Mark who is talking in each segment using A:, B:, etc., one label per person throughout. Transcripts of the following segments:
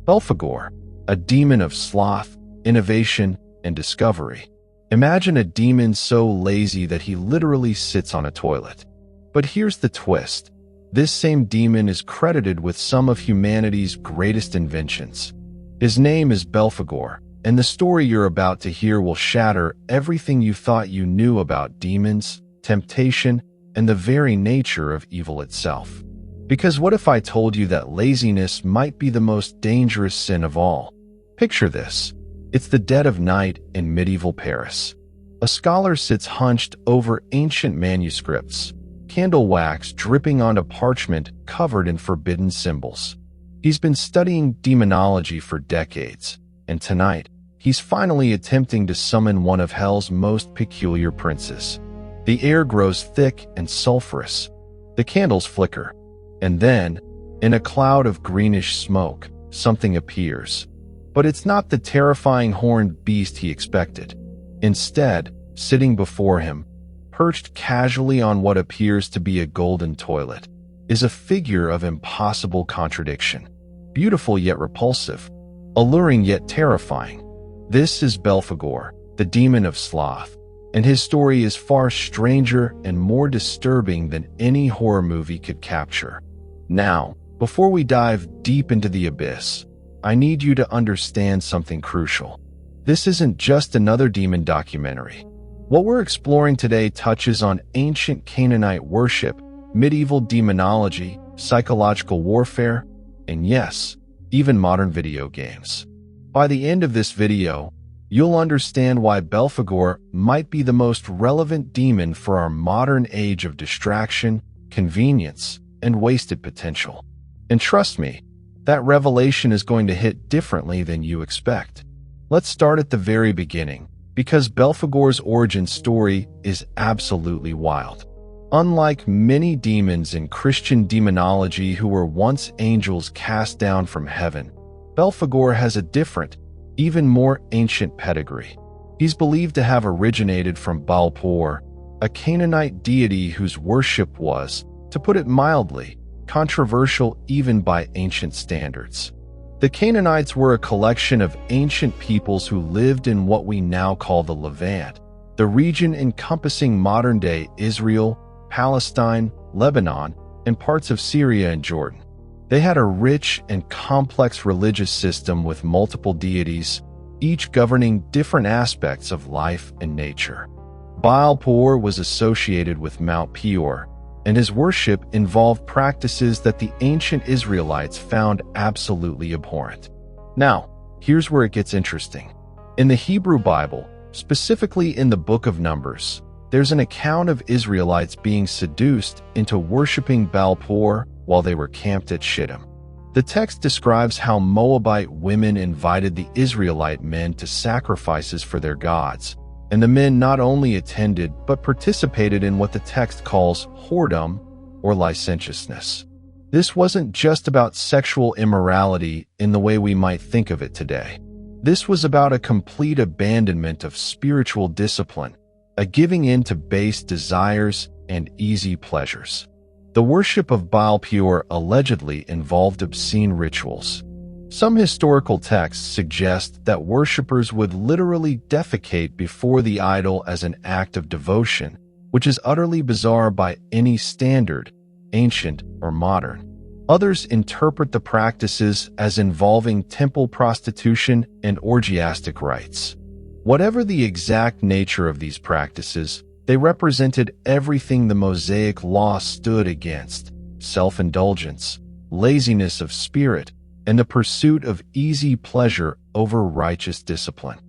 A: Belphegor, a demon of sloth, innovation, and discovery. Imagine a demon so lazy that he literally sits on a toilet. But here's the twist. This same demon is credited with some of humanity's greatest inventions. His name is Belphegor, and the story you're about to hear will shatter everything you thought you knew about demons, temptation, and the very nature of evil itself. Because what if I told you that laziness might be the most dangerous sin of all? Picture this. It's the dead of night in medieval Paris. A scholar sits hunched over ancient manuscripts, candle wax dripping onto parchment covered in forbidden symbols. He's been studying demonology for decades, and tonight, he's finally attempting to summon one of hell's most peculiar princes. The air grows thick and sulfurous. The candles flicker. And then, in a cloud of greenish smoke, something appears. But it's not the terrifying horned beast he expected. Instead, sitting before him, perched casually on what appears to be a golden toilet, is a figure of impossible contradiction. Beautiful yet repulsive, alluring yet terrifying. This is Belphegor, the demon of sloth, and his story is far stranger and more disturbing than any horror movie could capture. Now, before we dive deep into the abyss, I need you to understand something crucial. This isn't just another demon documentary. What we're exploring today touches on ancient Canaanite worship, medieval demonology, psychological warfare, and yes, even modern video games. By the end of this video, you'll understand why Belphegor might be the most relevant demon for our modern age of distraction, convenience, and wasted potential. And trust me, that revelation is going to hit differently than you expect. Let's start at the very beginning, because Belphegor's origin story is absolutely wild. Unlike many demons in Christian demonology who were once angels cast down from heaven, Belphegor has a different, even more ancient pedigree. He's believed to have originated from Baal-Peor, a Canaanite deity whose worship was, to put it mildly, controversial even by ancient standards. The Canaanites were a collection of ancient peoples who lived in what we now call the Levant, the region encompassing modern-day Israel, Palestine, Lebanon, and parts of Syria and Jordan. They had a rich and complex religious system with multiple deities, each governing different aspects of life and nature. Baal-Peor was associated with Mount Peor, and his worship involved practices that the ancient Israelites found absolutely abhorrent. Now, here's where it gets interesting. In the Hebrew Bible, specifically in the Book of Numbers, there's an account of Israelites being seduced into worshiping Baal-Peor while they were camped at Shittim. The text describes how Moabite women invited the Israelite men to sacrifices for their gods, and the men not only attended but participated in what the text calls whoredom or licentiousness. This wasn't just about sexual immorality in the way we might think of it today. This was about a complete abandonment of spiritual discipline, a giving in to base desires and easy pleasures. The worship of Baal-Peor allegedly involved obscene rituals. Some historical texts suggest that worshippers would literally defecate before the idol as an act of devotion, which is utterly bizarre by any standard, ancient or modern. Others interpret the practices as involving temple prostitution and orgiastic rites. Whatever the exact nature of these practices, they represented everything the Mosaic Law stood against: self-indulgence, laziness of spirit, and the pursuit of easy pleasure over righteous discipline.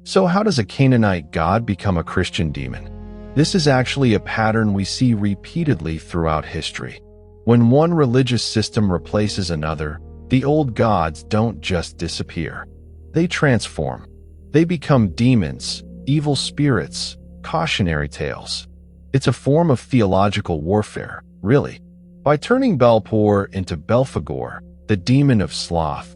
A: So how does a Canaanite god become a Christian demon? This is actually a pattern we see repeatedly throughout history. When one religious system replaces another, the old gods don't just disappear. They transform. They become demons, evil spirits, cautionary tales. It's a form of theological warfare, really. By turning Baal-Peor into Belphegor, the demon of sloth,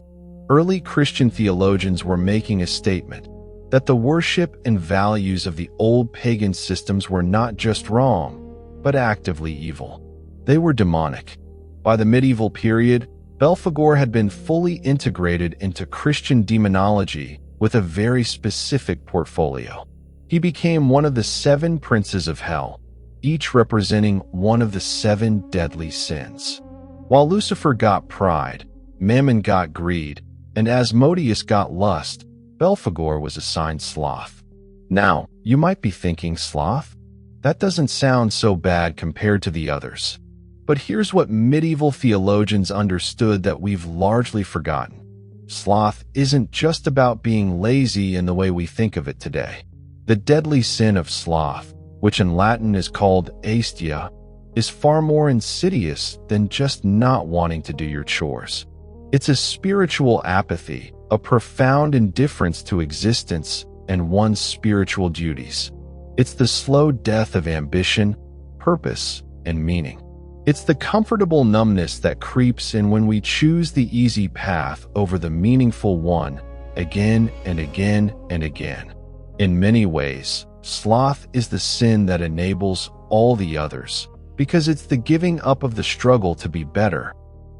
A: early Christian theologians were making a statement that the worship and values of the old pagan systems were not just wrong, but actively evil. They were demonic. By the medieval period, Belphegor had been fully integrated into Christian demonology with a very specific portfolio. He became one of the 7 princes of hell, each representing one of the 7 deadly sins. While Lucifer got pride, Mammon got greed, and Asmodeus got lust, Belphegor was assigned sloth. Now, you might be thinking, sloth? That doesn't sound so bad compared to the others. But here's what medieval theologians understood that we've largely forgotten. Sloth isn't just about being lazy in the way we think of it today. The deadly sin of sloth, which in Latin is called aestia, is far more insidious than just not wanting to do your chores. It's a spiritual apathy, a profound indifference to existence and one's spiritual duties. It's the slow death of ambition, purpose, and meaning. It's the comfortable numbness that creeps in when we choose the easy path over the meaningful one again and again and again. In many ways, sloth is the sin that enables all the others, because it's the giving up of the struggle to be better.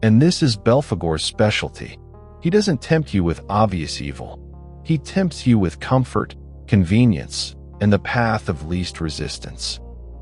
A: And this is Belphegor's specialty. He doesn't tempt you with obvious evil. He tempts you with comfort, convenience, and the path of least resistance.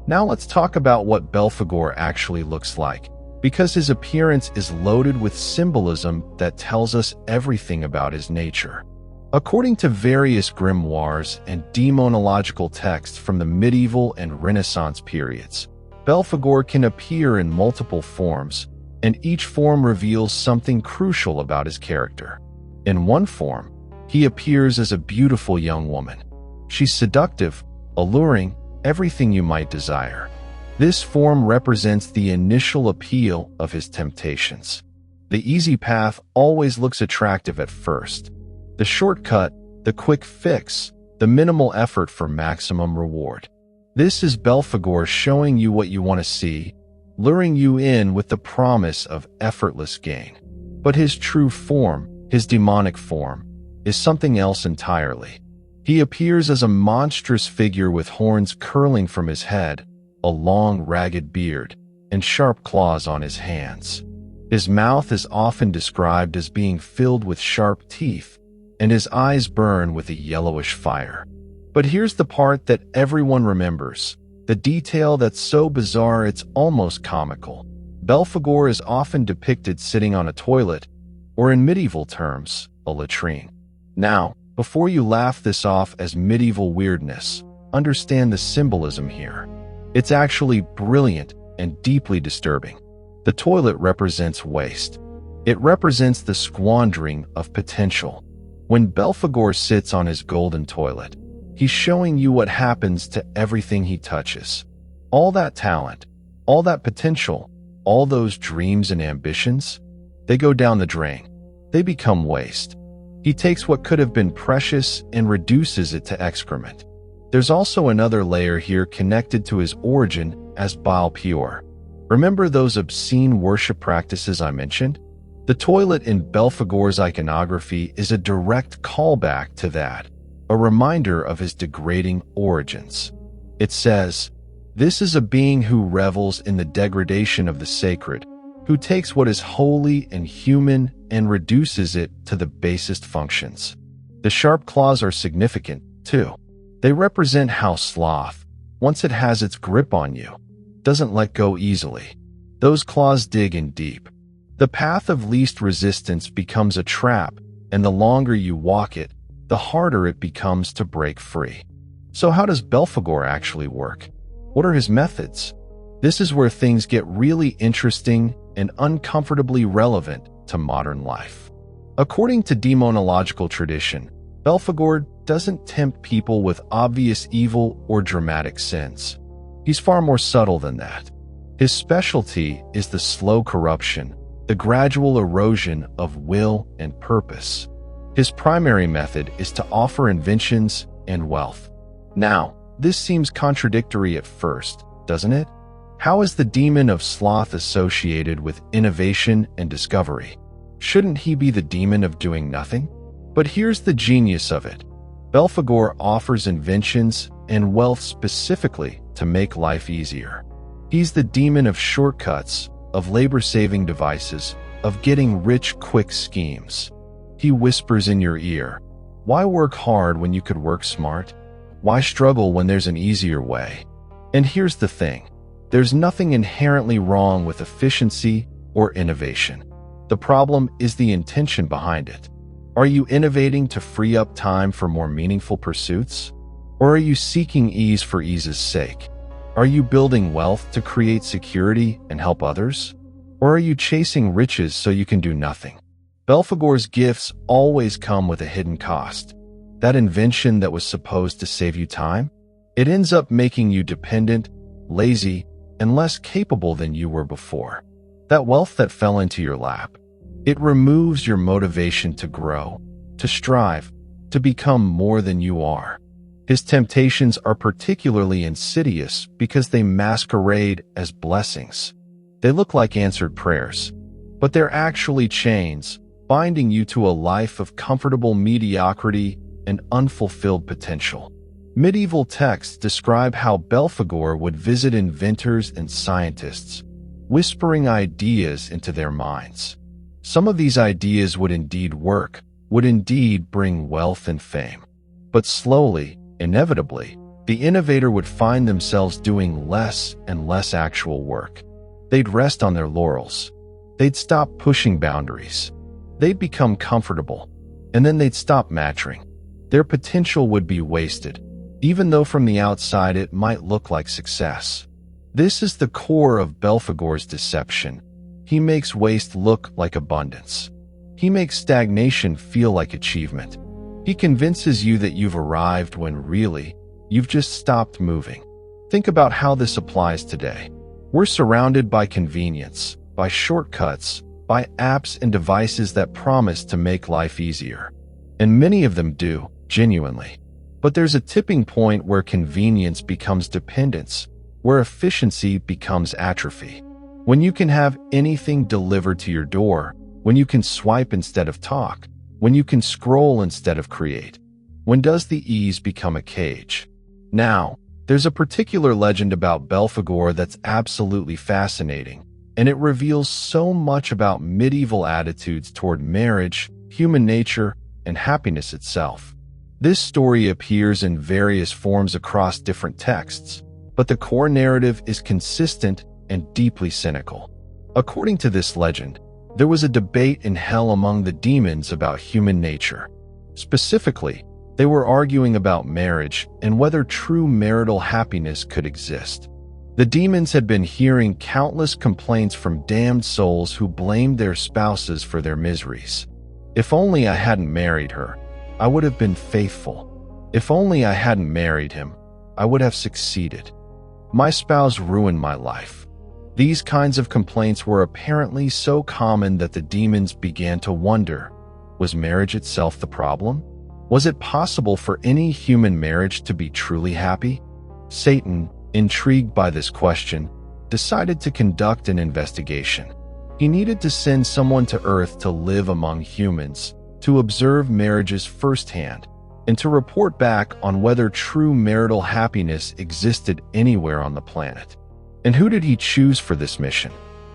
A: Now let's talk about what Belphegor actually looks like, because his appearance is loaded with symbolism that tells us everything about his nature. According to various grimoires and demonological texts from the medieval and Renaissance periods, Belphegor can appear in multiple forms, and each form reveals something crucial about his character. In one form, he appears as a beautiful young woman. She's seductive, alluring, everything you might desire. This form represents the initial appeal of his temptations. The easy path always looks attractive at first. The shortcut, the quick fix, the minimal effort for maximum reward. This is Belphegor showing you what you want to see, luring you in with the promise of effortless gain. But his true form, his demonic form, is something else entirely. He appears as a monstrous figure with horns curling from his head, a long ragged beard, and sharp claws on his hands. His mouth is often described as being filled with sharp teeth, and his eyes burn with a yellowish fire. But here's the part that everyone remembers, the detail that's so bizarre it's almost comical. Belphegor is often depicted sitting on a toilet, or in medieval terms, a latrine. Now, before you laugh this off as medieval weirdness, understand the symbolism here. It's actually brilliant and deeply disturbing. The toilet represents waste. It represents the squandering of potential. When Belphegor sits on his golden toilet, he's showing you what happens to everything he touches. All that talent, all that potential, all those dreams and ambitions, they go down the drain. They become waste. He takes what could have been precious and reduces it to excrement. There's also another layer here connected to his origin as Belphegor. Remember those obscene worship practices I mentioned? The toilet in Belphegor's iconography is a direct callback to that, a reminder of his degrading origins. It says, "This is a being who revels in the degradation of the sacred, who takes what is holy and human and reduces it to the basest functions." The sharp claws are significant, too. They represent how sloth, once it has its grip on you, doesn't let go easily. Those claws dig in deep. The path of least resistance becomes a trap, and the longer you walk it, the harder it becomes to break free. So how does Belphegor actually work? What are his methods? This is where things get really interesting and uncomfortably relevant to modern life. According to demonological tradition, Belphegor doesn't tempt people with obvious evil or dramatic sins. He's far more subtle than that. His specialty is the slow corruption, the gradual erosion of will and purpose. His primary method is to offer inventions and wealth. Now, this seems contradictory at first, doesn't it? How is the demon of sloth associated with innovation and discovery? Shouldn't he be the demon of doing nothing? But here's the genius of it. Belphegor offers inventions and wealth specifically to make life easier. He's the demon of shortcuts, of labor-saving devices, of getting rich quick schemes. He whispers in your ear, "Why work hard when you could work smart? Why struggle when there's an easier way?" And here's the thing. There's nothing inherently wrong with efficiency or innovation. The problem is the intention behind it. Are you innovating to free up time for more meaningful pursuits? Or are you seeking ease for ease's sake? Are you building wealth to create security and help others? Or are you chasing riches so you can do nothing? Belphegor's gifts always come with a hidden cost. That invention that was supposed to save you time? It ends up making you dependent, lazy, and less capable than you were before. That wealth that fell into your lap, it removes your motivation to grow, to strive, to become more than you are. His temptations are particularly insidious because they masquerade as blessings. They look like answered prayers, but they're actually chains, binding you to a life of comfortable mediocrity and unfulfilled potential. Medieval texts describe how Belphegor would visit inventors and scientists, whispering ideas into their minds. Some of these ideas would indeed work, would indeed bring wealth and fame. But slowly, inevitably, the innovator would find themselves doing less and less actual work. They'd rest on their laurels. They'd stop pushing boundaries. They'd become comfortable, and then they'd stop maturing. Their potential would be wasted, even though from the outside it might look like success. This is the core of Belphegor's deception. He makes waste look like abundance. He makes stagnation feel like achievement. He convinces you that you've arrived when really, you've just stopped moving. Think about how this applies today. We're surrounded by convenience, by shortcuts, by apps and devices that promise to make life easier. And many of them do, genuinely. But there's a tipping point where convenience becomes dependence, where efficiency becomes atrophy. When you can have anything delivered to your door, when you can swipe instead of talk, when you can scroll instead of create, when does the ease become a cage? Now, there's a particular legend about Belphegor that's absolutely fascinating, and it reveals so much about medieval attitudes toward marriage, human nature, and happiness itself. This story appears in various forms across different texts, but the core narrative is consistent and deeply cynical. According to this legend, there was a debate in hell among the demons about human nature. Specifically, they were arguing about marriage and whether true marital happiness could exist. The demons had been hearing countless complaints from damned souls who blamed their spouses for their miseries. If only I hadn't married her, I would have been faithful. If only I hadn't married him, I would have succeeded. My spouse ruined my life. These kinds of complaints were apparently so common that the demons began to wonder, was marriage itself the problem? Was it possible for any human marriage to be truly happy? Satan, intrigued by this question, decided to conduct an investigation. He needed to send someone to Earth to live among humans, to observe marriages firsthand, and to report back on whether true marital happiness existed anywhere on the planet. And who did he choose for this mission?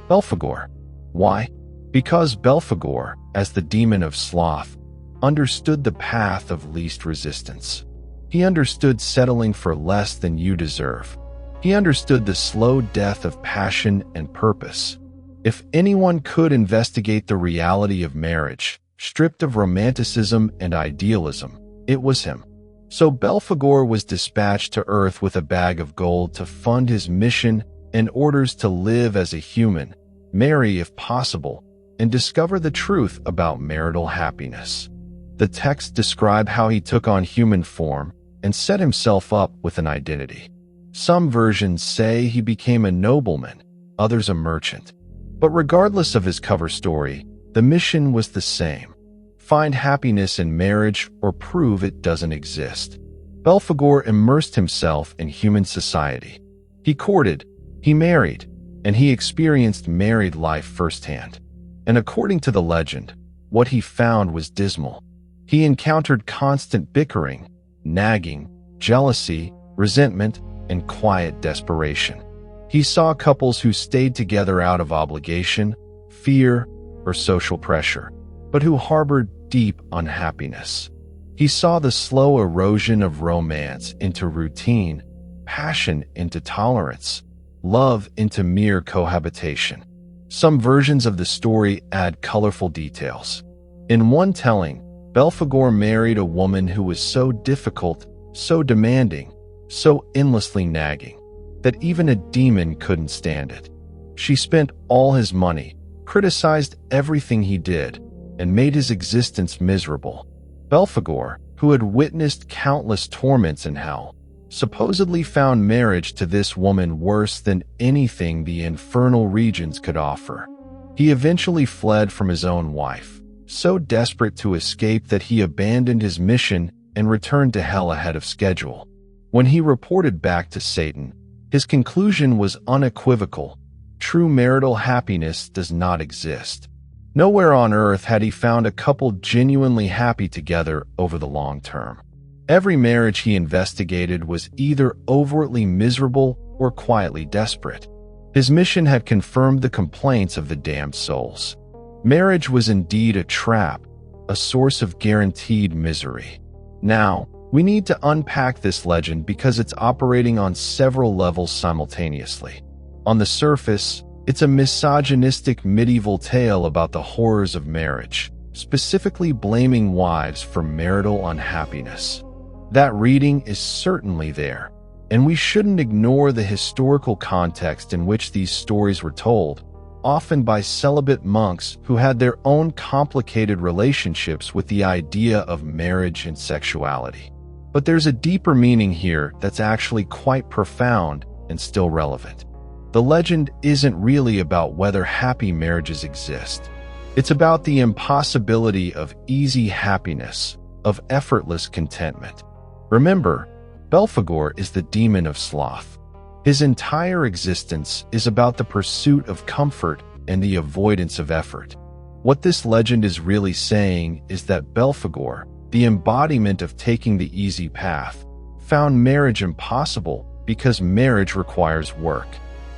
A: Belphegor. Why? Because Belphegor, as the demon of sloth, understood the path of least resistance. He understood settling for less than you deserve. He understood the slow death of passion and purpose. If anyone could investigate the reality of marriage, stripped of romanticism and idealism, it was him. So Belphegor was dispatched to Earth with a bag of gold to fund his mission and orders to live as a human, marry if possible, and discover the truth about marital happiness. The texts describe how he took on human form and set himself up with an identity. Some versions say he became a nobleman, others a merchant. But regardless of his cover story, the mission was the same. Find happiness in marriage or prove it doesn't exist. Belphegor immersed himself in human society. He courted, he married, and he experienced married life firsthand. And according to the legend, what he found was dismal. He encountered constant bickering, nagging, jealousy, resentment, and quiet desperation. He saw couples who stayed together out of obligation, fear, or social pressure, but who harbored deep unhappiness. He saw the slow erosion of romance into routine, passion into tolerance, love into mere cohabitation. Some versions of the story add colorful details. In one telling, Belphegor married a woman who was so difficult, so demanding, so endlessly nagging, that even a demon couldn't stand it. She spent all his money, criticized everything he did, and made his existence miserable. Belphegor, who had witnessed countless torments in hell, supposedly found marriage to this woman worse than anything the infernal regions could offer. He eventually fled from his own wife, so desperate to escape that he abandoned his mission and returned to hell ahead of schedule. When he reported back to Satan, his conclusion was unequivocal: true marital happiness does not exist. Nowhere on earth had he found a couple genuinely happy together over the long term. Every marriage he investigated was either overtly miserable or quietly desperate. His mission had confirmed the complaints of the damned souls. Marriage was indeed a trap, a source of guaranteed misery. Now, we need to unpack this legend because it's operating on several levels simultaneously. On the surface, it's a misogynistic medieval tale about the horrors of marriage, specifically blaming wives for marital unhappiness. That reading is certainly there, and we shouldn't ignore the historical context in which these stories were told, often by celibate monks who had their own complicated relationships with the idea of marriage and sexuality. But there's a deeper meaning here that's actually quite profound and still relevant. The legend isn't really about whether happy marriages exist. It's about the impossibility of easy happiness, of effortless contentment. Remember, Belphegor is the demon of sloth. His entire existence is about the pursuit of comfort and the avoidance of effort. What this legend is really saying is that Belphegor, the embodiment of taking the easy path, found marriage impossible because marriage requires work.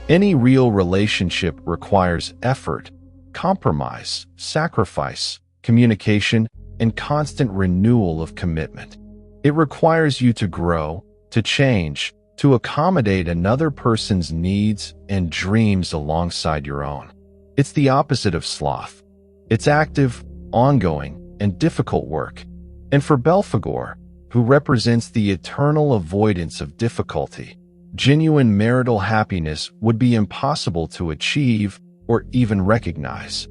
A: Any real relationship requires effort, compromise, sacrifice, communication, and constant renewal of commitment. It requires you to grow, to change, to accommodate another person's needs and dreams alongside your own. It's the opposite of sloth. It's active, ongoing, and difficult work. And for Belphegor, who represents the eternal avoidance of difficulty, genuine marital happiness would be impossible to achieve or even recognize.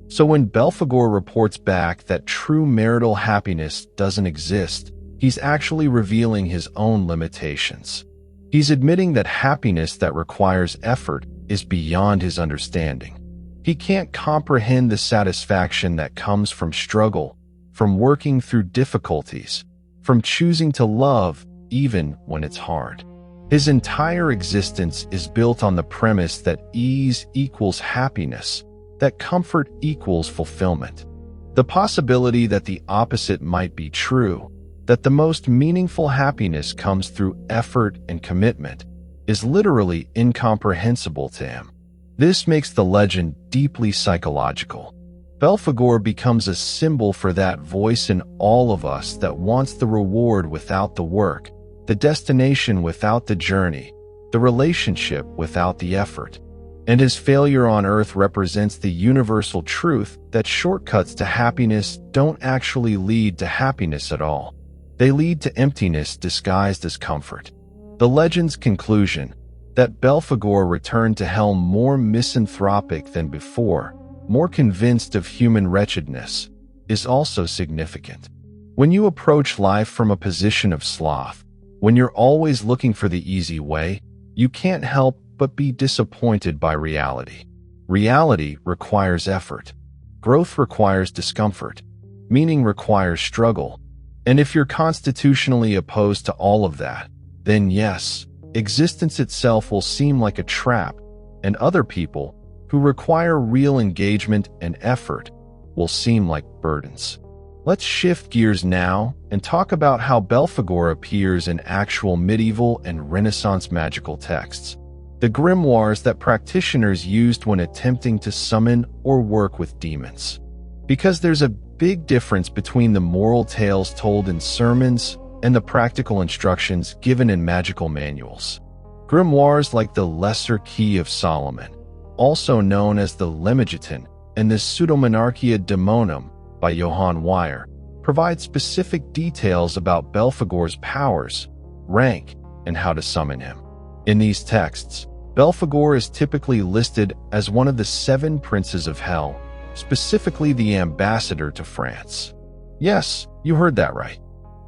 A: So when Belphegor reports back that true marital happiness doesn't exist, he's actually revealing his own limitations. He's admitting that happiness that requires effort is beyond his understanding. He can't comprehend the satisfaction that comes from struggle, from working through difficulties, from choosing to love even when it's hard. His entire existence is built on the premise that ease equals happiness, that comfort equals fulfillment. The possibility that the opposite might be true, that the most meaningful happiness comes through effort and commitment, is literally incomprehensible to him. This makes the legend deeply psychological. Belphegor becomes a symbol for that voice in all of us that wants the reward without the work, the destination without the journey, the relationship without the effort. And his failure on earth represents the universal truth that shortcuts to happiness don't actually lead to happiness at all. They lead to emptiness disguised as comfort. The legend's conclusion, that Belphegor returned to hell more misanthropic than before, more convinced of human wretchedness, is also significant. When you approach life from a position of sloth, when you're always looking for the easy way, you can't help but be disappointed by reality. Reality requires effort. Growth requires discomfort. Meaning requires struggle. And if you're constitutionally opposed to all of that, then yes, existence itself will seem like a trap, and other people, who require real engagement and effort, will seem like burdens. Let's shift gears now and talk about how Belphegor appears in actual medieval and Renaissance magical texts. the grimoires that practitioners used when attempting to summon or work with demons. Because there's a big difference between the moral tales told in sermons and the practical instructions given in magical manuals. Grimoires like the Lesser Key of Solomon, also known as the Lemegeton, and the Pseudomonarchia Daemonum by Johann Weyer, provide specific details about Belphegor's powers, rank, and how to summon him. In these texts, Belphegor is typically listed as one of the 7 princes of hell, specifically the ambassador to France. Yes, you heard that right.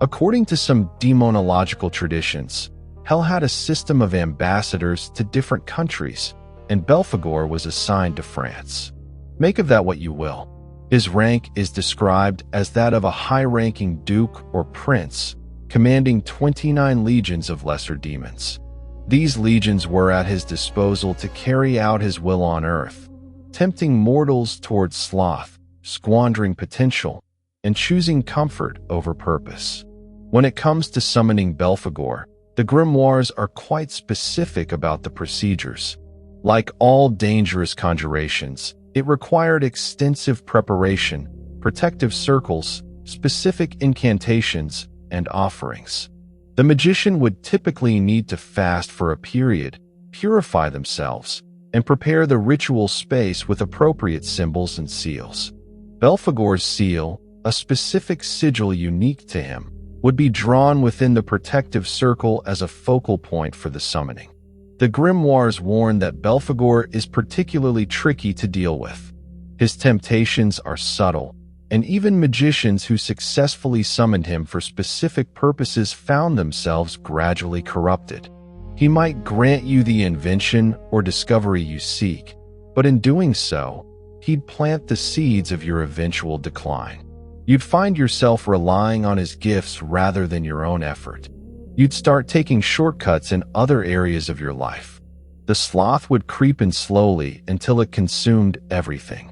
A: According to some demonological traditions, hell had a system of ambassadors to different countries, and Belphegor was assigned to France. Make of that what you will. His rank is described as that of a high-ranking duke or prince, commanding 29 legions of lesser demons. These legions were at his disposal to carry out his will on earth, tempting mortals towards sloth, squandering potential, and choosing comfort over purpose. When it comes to summoning Belphegor, the grimoires are quite specific about the procedures. Like all dangerous conjurations, it required extensive preparation, protective circles, specific incantations, and offerings. The magician would typically need to fast for a period, purify themselves, and prepare the ritual space with appropriate symbols and seals. Belphegor's seal, a specific sigil unique to him, would be drawn within the protective circle as a focal point for the summoning. The grimoires warn that Belphegor is particularly tricky to deal with. His temptations are subtle, and even magicians who successfully summoned him for specific purposes found themselves gradually corrupted. He might grant you the invention or discovery you seek, but in doing so, he'd plant the seeds of your eventual decline. You'd find yourself relying on his gifts rather than your own effort. You'd start taking shortcuts in other areas of your life. The sloth would creep in slowly until it consumed everything.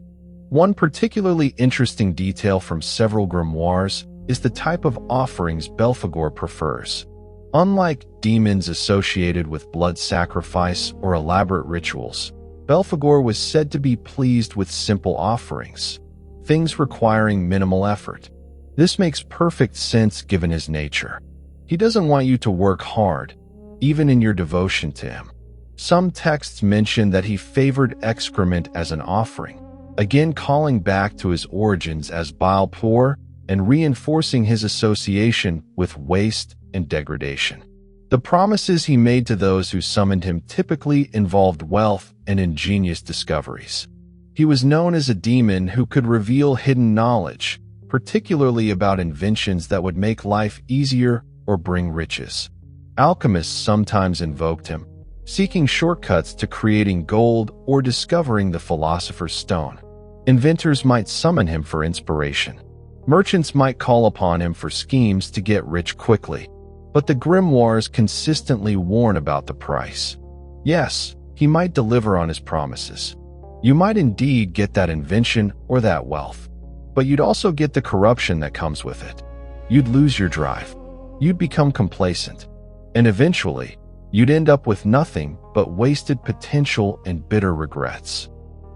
A: One particularly interesting detail from several grimoires is the type of offerings Belphegor prefers. Unlike demons associated with blood sacrifice or elaborate rituals, Belphegor was said to be pleased with simple offerings, things requiring minimal effort. This makes perfect sense given his nature. He doesn't want you to work hard, even in your devotion to him. Some texts mention that he favored excrement as an offering, again calling back to his origins as bile poor and reinforcing his association with waste and degradation. The promises he made to those who summoned him typically involved wealth and ingenious discoveries. He was known as a demon who could reveal hidden knowledge, particularly about inventions that would make life easier or bring riches. Alchemists sometimes invoked him, seeking shortcuts to creating gold or discovering the philosopher's stone. Inventors might summon him for inspiration. Merchants might call upon him for schemes to get rich quickly. But the grimoires consistently warn about the price. Yes, he might deliver on his promises. You might indeed get that invention or that wealth, but you'd also get the corruption that comes with it. You'd lose your drive. You'd become complacent. And eventually, you'd end up with nothing but wasted potential and bitter regrets.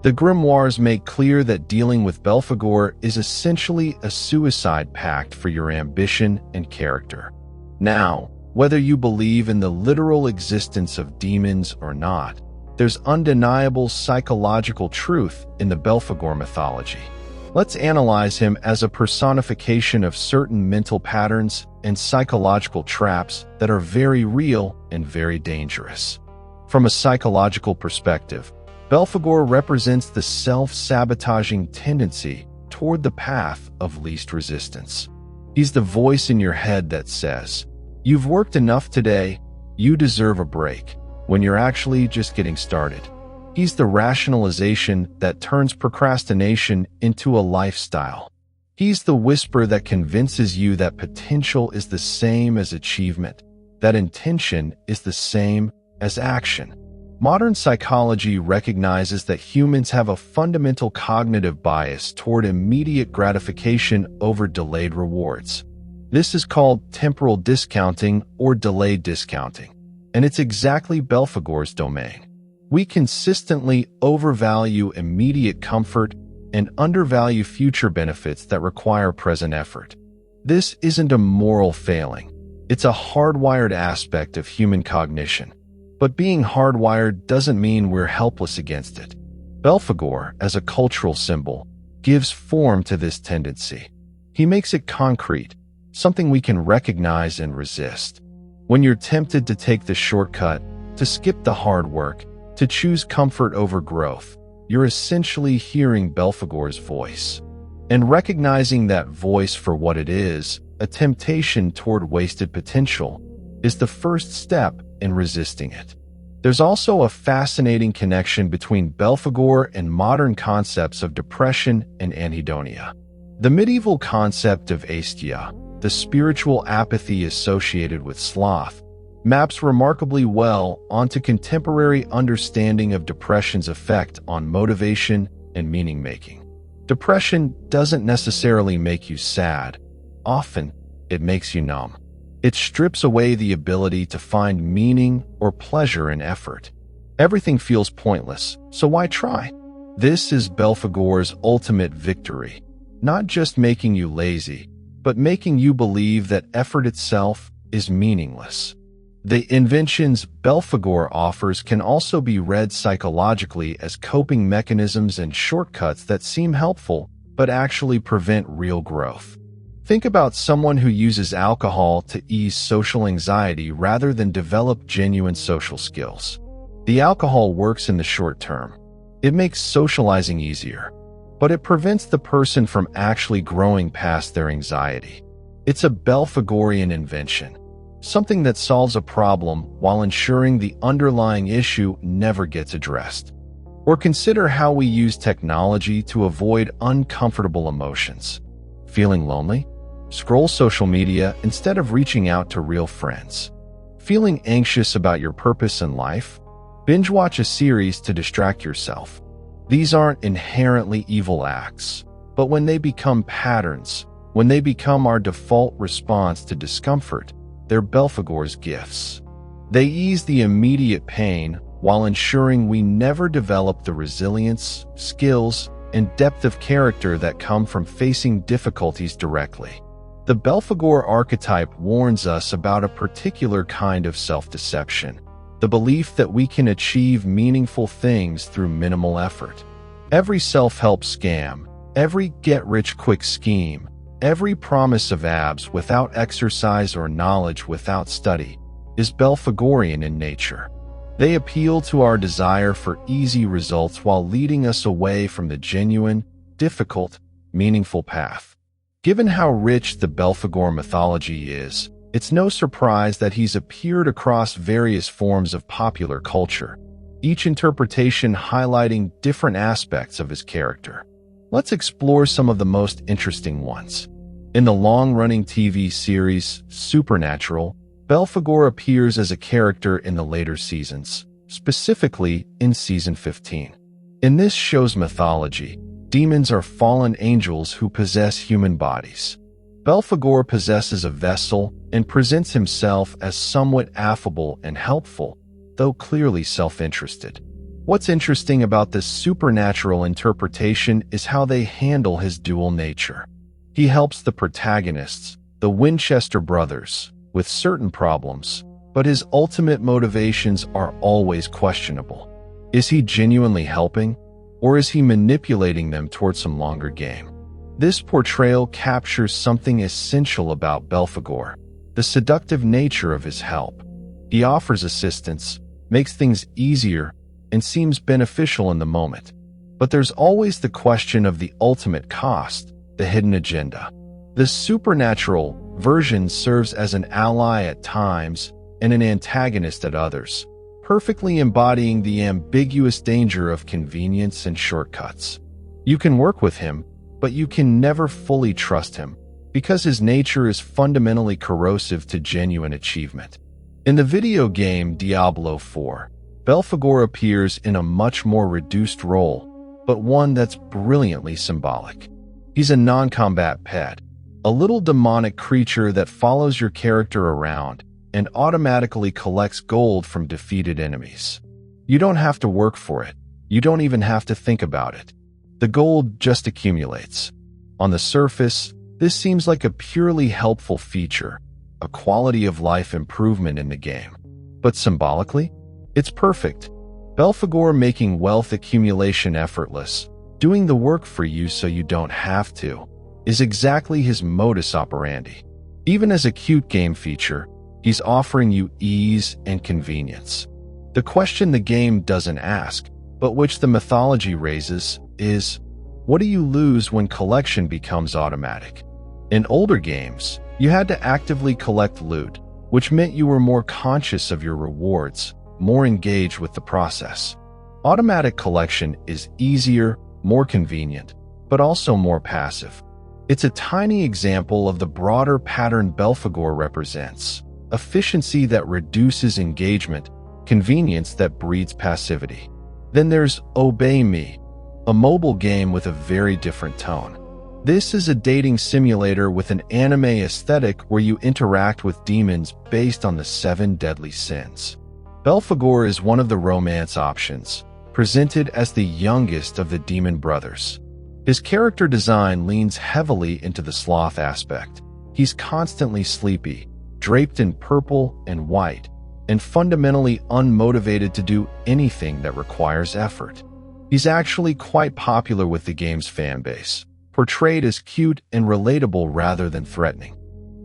A: The grimoires make clear that dealing with Belphegor is essentially a suicide pact for your ambition and character. Now, whether you believe in the literal existence of demons or not, there's undeniable psychological truth in the Belphegor mythology. Let's analyze him as a personification of certain mental patterns and psychological traps that are very real and very dangerous. From a psychological perspective, Belphegor represents the self-sabotaging tendency toward the path of least resistance. He's the voice in your head that says, "You've worked enough today, you deserve a break," when you're actually just getting started. He's the rationalization that turns procrastination into a lifestyle. He's the whisper that convinces you that potential is the same as achievement, that intention is the same as action. Modern psychology recognizes that humans have a fundamental cognitive bias toward immediate gratification over delayed rewards. This is called temporal discounting or delayed discounting, and it's exactly Belphegor's domain. We consistently overvalue immediate comfort and undervalue future benefits that require present effort. This isn't a moral failing. It's a hardwired aspect of human cognition. But being hardwired doesn't mean we're helpless against it. Belphegor, as a cultural symbol, gives form to this tendency. He makes it concrete, something we can recognize and resist. When you're tempted to take the shortcut, to skip the hard work, to choose comfort over growth, you're essentially hearing Belphegor's voice. And recognizing that voice for what it is, a temptation toward wasted potential, is the first step in resisting it. There's also a fascinating connection between Belphegor and modern concepts of depression and anhedonia. The medieval concept of aesthesia, the spiritual apathy associated with sloth, maps remarkably well onto contemporary understanding of depression's effect on motivation and meaning-making. Depression doesn't necessarily make you sad. Often, it makes you numb. It strips away the ability to find meaning or pleasure in effort. Everything feels pointless, so why try? This is Belphegor's ultimate victory, not just making you lazy, but making you believe that effort itself is meaningless. The inventions Belphegor offers can also be read psychologically as coping mechanisms and shortcuts that seem helpful, but actually prevent real growth. Think about someone who uses alcohol to ease social anxiety rather than develop genuine social skills. The alcohol works in the short term. It makes socializing easier, but it prevents the person from actually growing past their anxiety. It's a Belphegorian invention, something that solves a problem while ensuring the underlying issue never gets addressed. Or consider how we use technology to avoid uncomfortable emotions. Feeling lonely? Scroll social media instead of reaching out to real friends. Feeling anxious about your purpose in life? Binge watch a series to distract yourself. These aren't inherently evil acts, but when they become patterns, when they become our default response to discomfort, they're Belphegor's gifts. They ease the immediate pain while ensuring we never develop the resilience, skills, and depth of character that come from facing difficulties directly. The Belphegor archetype warns us about a particular kind of self-deception, the belief that we can achieve meaningful things through minimal effort. Every self-help scam, every get-rich-quick scheme, every promise of abs without exercise or knowledge without study is Belphegorian in nature. They appeal to our desire for easy results while leading us away from the genuine, difficult, meaningful path. Given how rich the Belphegor mythology is, it's no surprise that he's appeared across various forms of popular culture, each interpretation highlighting different aspects of his character. Let's explore some of the most interesting ones. In the long-running TV series Supernatural, Belphegor appears as a character in the later seasons, specifically in season 15. In this show's mythology, demons are fallen angels who possess human bodies. Belphegor possesses a vessel and presents himself as somewhat affable and helpful, though clearly self-interested. What's interesting about this supernatural interpretation is how they handle his dual nature. He helps the protagonists, the Winchester brothers, with certain problems, but his ultimate motivations are always questionable. Is he genuinely helping, or is he manipulating them towards some longer game? This portrayal captures something essential about Belphegor, the seductive nature of his help. He offers assistance, makes things easier, and seems beneficial in the moment. But there's always the question of the ultimate cost, the hidden agenda. The supernatural version serves as an ally at times and an antagonist at others, perfectly embodying the ambiguous danger of convenience and shortcuts. You can work with him, but you can never fully trust him, because his nature is fundamentally corrosive to genuine achievement. In the video game Diablo 4, Belphegor appears in a much more reduced role, but one that's brilliantly symbolic. He's a non-combat pet, a little demonic creature that follows your character around and automatically collects gold from defeated enemies. You don't have to work for it. You don't even have to think about it. The gold just accumulates. On the surface, this seems like a purely helpful feature, a quality of life improvement in the game. But symbolically, it's perfect. Belphegor making wealth accumulation effortless, doing the work for you so you don't have to, is exactly his modus operandi. Even as a cute game feature, he's offering you ease and convenience. The question the game doesn't ask, but which the mythology raises, is, what do you lose when collection becomes automatic? In older games, you had to actively collect loot, which meant you were more conscious of your rewards, more engaged with the process. Automatic collection is easier, more convenient, but also more passive. It's a tiny example of the broader pattern Belphegor represents: efficiency that reduces engagement, convenience that breeds passivity. Then there's Obey Me, a mobile game with a very different tone. This is a dating simulator with an anime aesthetic where you interact with demons based on the 7 deadly sins. Belphegor is one of the romance options, presented as the youngest of the demon brothers. His character design leans heavily into the sloth aspect. He's constantly sleepy, draped in purple and white, and fundamentally unmotivated to do anything that requires effort. He's actually quite popular with the game's fanbase, portrayed as cute and relatable rather than threatening.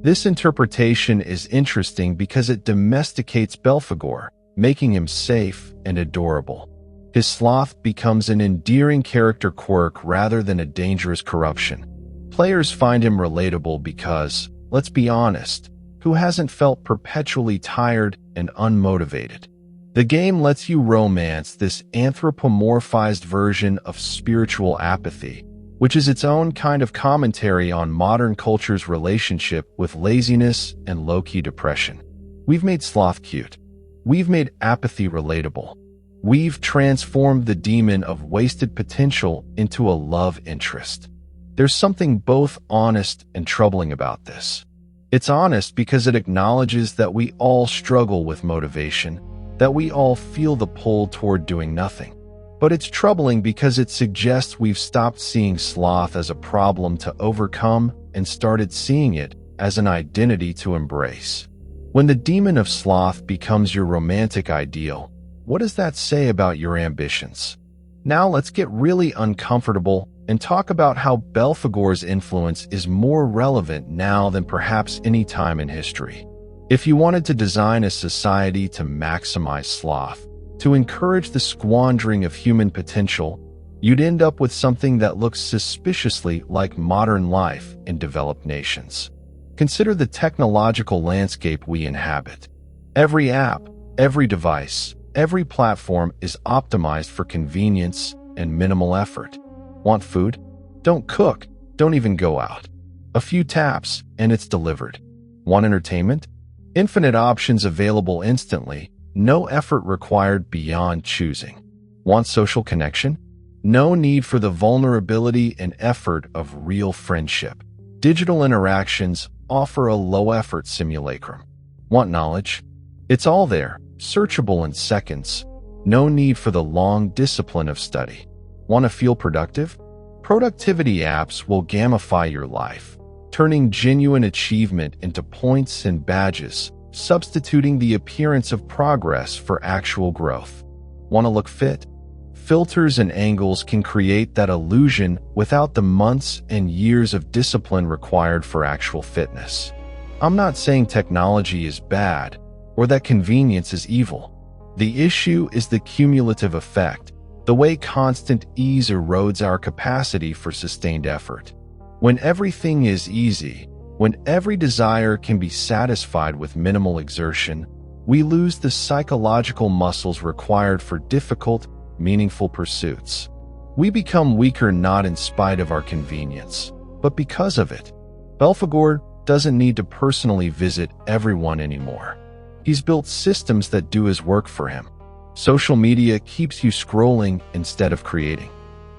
A: This interpretation is interesting because it domesticates Belphegor, making him safe and adorable. His sloth becomes an endearing character quirk rather than a dangerous corruption. Players find him relatable because, let's be honest, who hasn't felt perpetually tired and unmotivated? The game lets you romance this anthropomorphized version of spiritual apathy, which is its own kind of commentary on modern culture's relationship with laziness and low-key depression. We've made sloth cute. We've made apathy relatable. We've transformed the demon of wasted potential into a love interest. There's something both honest and troubling about this. It's honest because it acknowledges that we all struggle with motivation, that we all feel the pull toward doing nothing. But it's troubling because it suggests we've stopped seeing sloth as a problem to overcome and started seeing it as an identity to embrace. When the demon of sloth becomes your romantic ideal, what does that say about your ambitions? Now let's get really uncomfortable and talk about how Belphegor's influence is more relevant now than perhaps any time in history. If you wanted to design a society to maximize sloth, to encourage the squandering of human potential, you'd end up with something that looks suspiciously like modern life in developed nations. Consider the technological landscape we inhabit. Every app, every device, every platform is optimized for convenience and minimal effort. Want food? Don't cook. Don't even go out. A few taps, and it's delivered. Want entertainment? Infinite options available instantly, no effort required beyond choosing. Want social connection? No need for the vulnerability and effort of real friendship. Digital interactions offer a low-effort simulacrum. Want knowledge? It's all there, searchable in seconds. No need for the long discipline of study. Want to feel productive? Productivity apps will gamify your life, turning genuine achievement into points and badges, substituting the appearance of progress for actual growth. Want to look fit? Filters and angles can create that illusion without the months and years of discipline required for actual fitness. I'm not saying technology is bad or that convenience is evil. The issue is the cumulative effect, the way constant ease erodes our capacity for sustained effort. When everything is easy, when every desire can be satisfied with minimal exertion, we lose the psychological muscles required for difficult, meaningful pursuits. We become weaker not in spite of our convenience, but because of it. Belphegor doesn't need to personally visit everyone anymore. He's built systems that do his work for him. Social media keeps you scrolling instead of creating.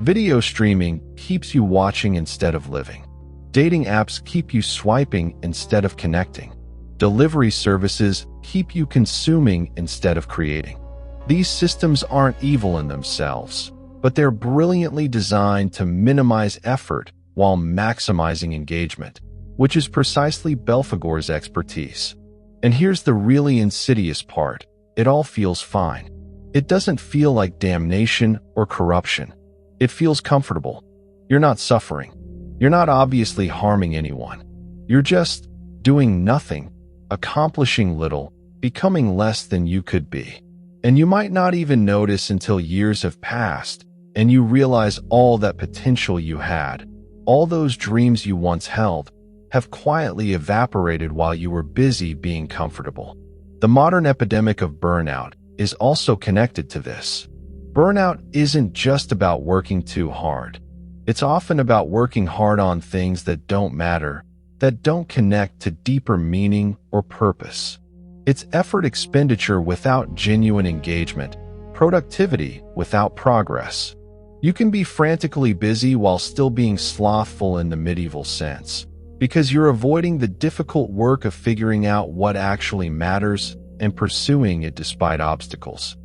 A: Video streaming keeps you watching instead of living. Dating apps keep you swiping instead of connecting. Delivery services keep you consuming instead of creating. These systems aren't evil in themselves, but they're brilliantly designed to minimize effort while maximizing engagement, which is precisely Belphegor's expertise. And here's the really insidious part. It all feels fine. It doesn't feel like damnation or corruption. It feels comfortable. You're not suffering. You're not obviously harming anyone. You're just doing nothing, accomplishing little, becoming less than you could be. And you might not even notice until years have passed and you realize all that potential you had, all those dreams you once held, have quietly evaporated while you were busy being comfortable. The modern epidemic of burnout is also connected to this. Burnout isn't just about working too hard. It's often about working hard on things that don't matter, that don't connect to deeper meaning or purpose. It's effort expenditure without genuine engagement, productivity without progress. You can be frantically busy while still being slothful in the medieval sense, because you're avoiding the difficult work of figuring out what actually matters and pursuing it despite obstacles.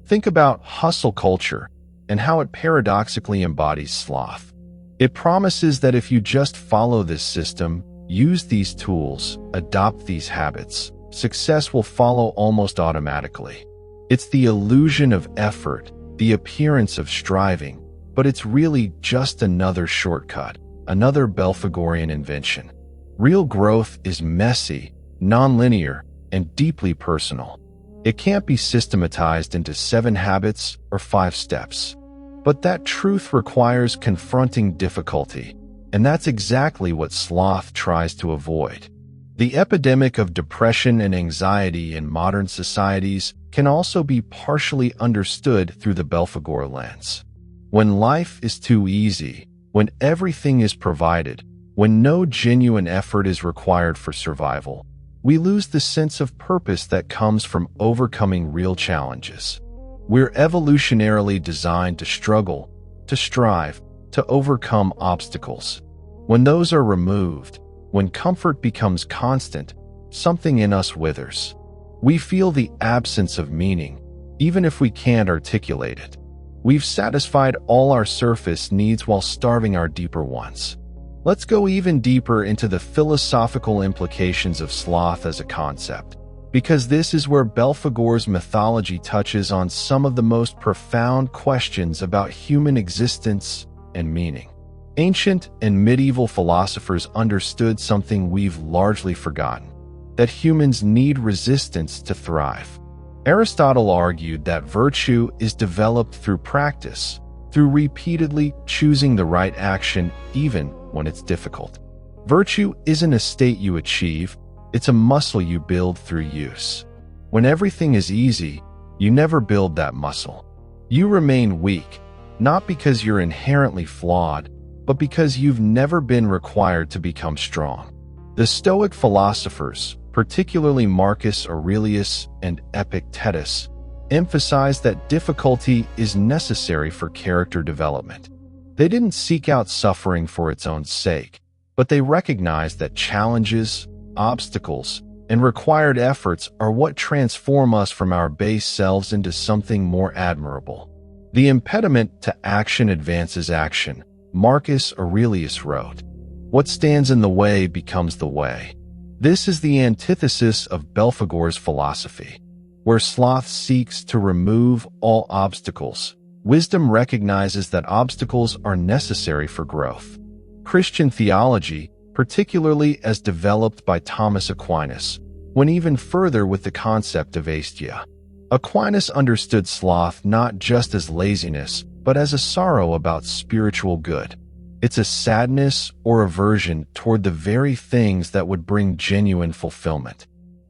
A: Think about hustle culture and how it paradoxically embodies sloth. It promises that if you just follow this system, use these tools, adopt these habits, success will follow almost automatically. It's the illusion of effort, the appearance of striving, but it's really just another shortcut, another Belphegorian invention. Real growth is messy, nonlinear, and deeply personal. It can't be systematized into 7 habits or 5 steps. But that truth requires confronting difficulty, and that's exactly what sloth tries to avoid. The epidemic of depression and anxiety in modern societies can also be partially understood through the Belphegor lens. When life is too easy, when everything is provided, when no genuine effort is required for survival, we lose the sense of purpose that comes from overcoming real challenges. We're evolutionarily designed to struggle, to strive, to overcome obstacles. When those are removed, when comfort becomes constant, something in us withers. We feel the absence of meaning, even if we can't articulate it. We've satisfied all our surface needs while starving our deeper ones. Let's go even deeper into the philosophical implications of sloth as a concept, because this is where Belphegor's mythology touches on some of the most profound questions about human existence and meaning. Ancient and medieval philosophers understood something we've largely forgotten, that humans need resistance to thrive. Aristotle argued that virtue is developed through practice, through repeatedly choosing the right action even when it's difficult. Virtue isn't a state you achieve, it's a muscle you build through use. When everything is easy, you never build that muscle. You remain weak, not because you're inherently flawed, but because you've never been required to become strong. The Stoic philosophers, particularly Marcus Aurelius and Epictetus, emphasized that difficulty is necessary for character development. They didn't seek out suffering for its own sake, but they recognized that challenges, obstacles, and required efforts are what transform us from our base selves into something more admirable. The impediment to action advances action, Marcus Aurelius wrote. What stands in the way becomes the way. This is the antithesis of Belphegor's philosophy. Where sloth seeks to remove all obstacles, wisdom recognizes that obstacles are necessary for growth. Christian theology, particularly as developed by Thomas Aquinas, went even further with the concept of aesthesia. Aquinas understood sloth not just as laziness, but as a sorrow about spiritual good. It's a sadness or aversion toward the very things that would bring genuine fulfillment.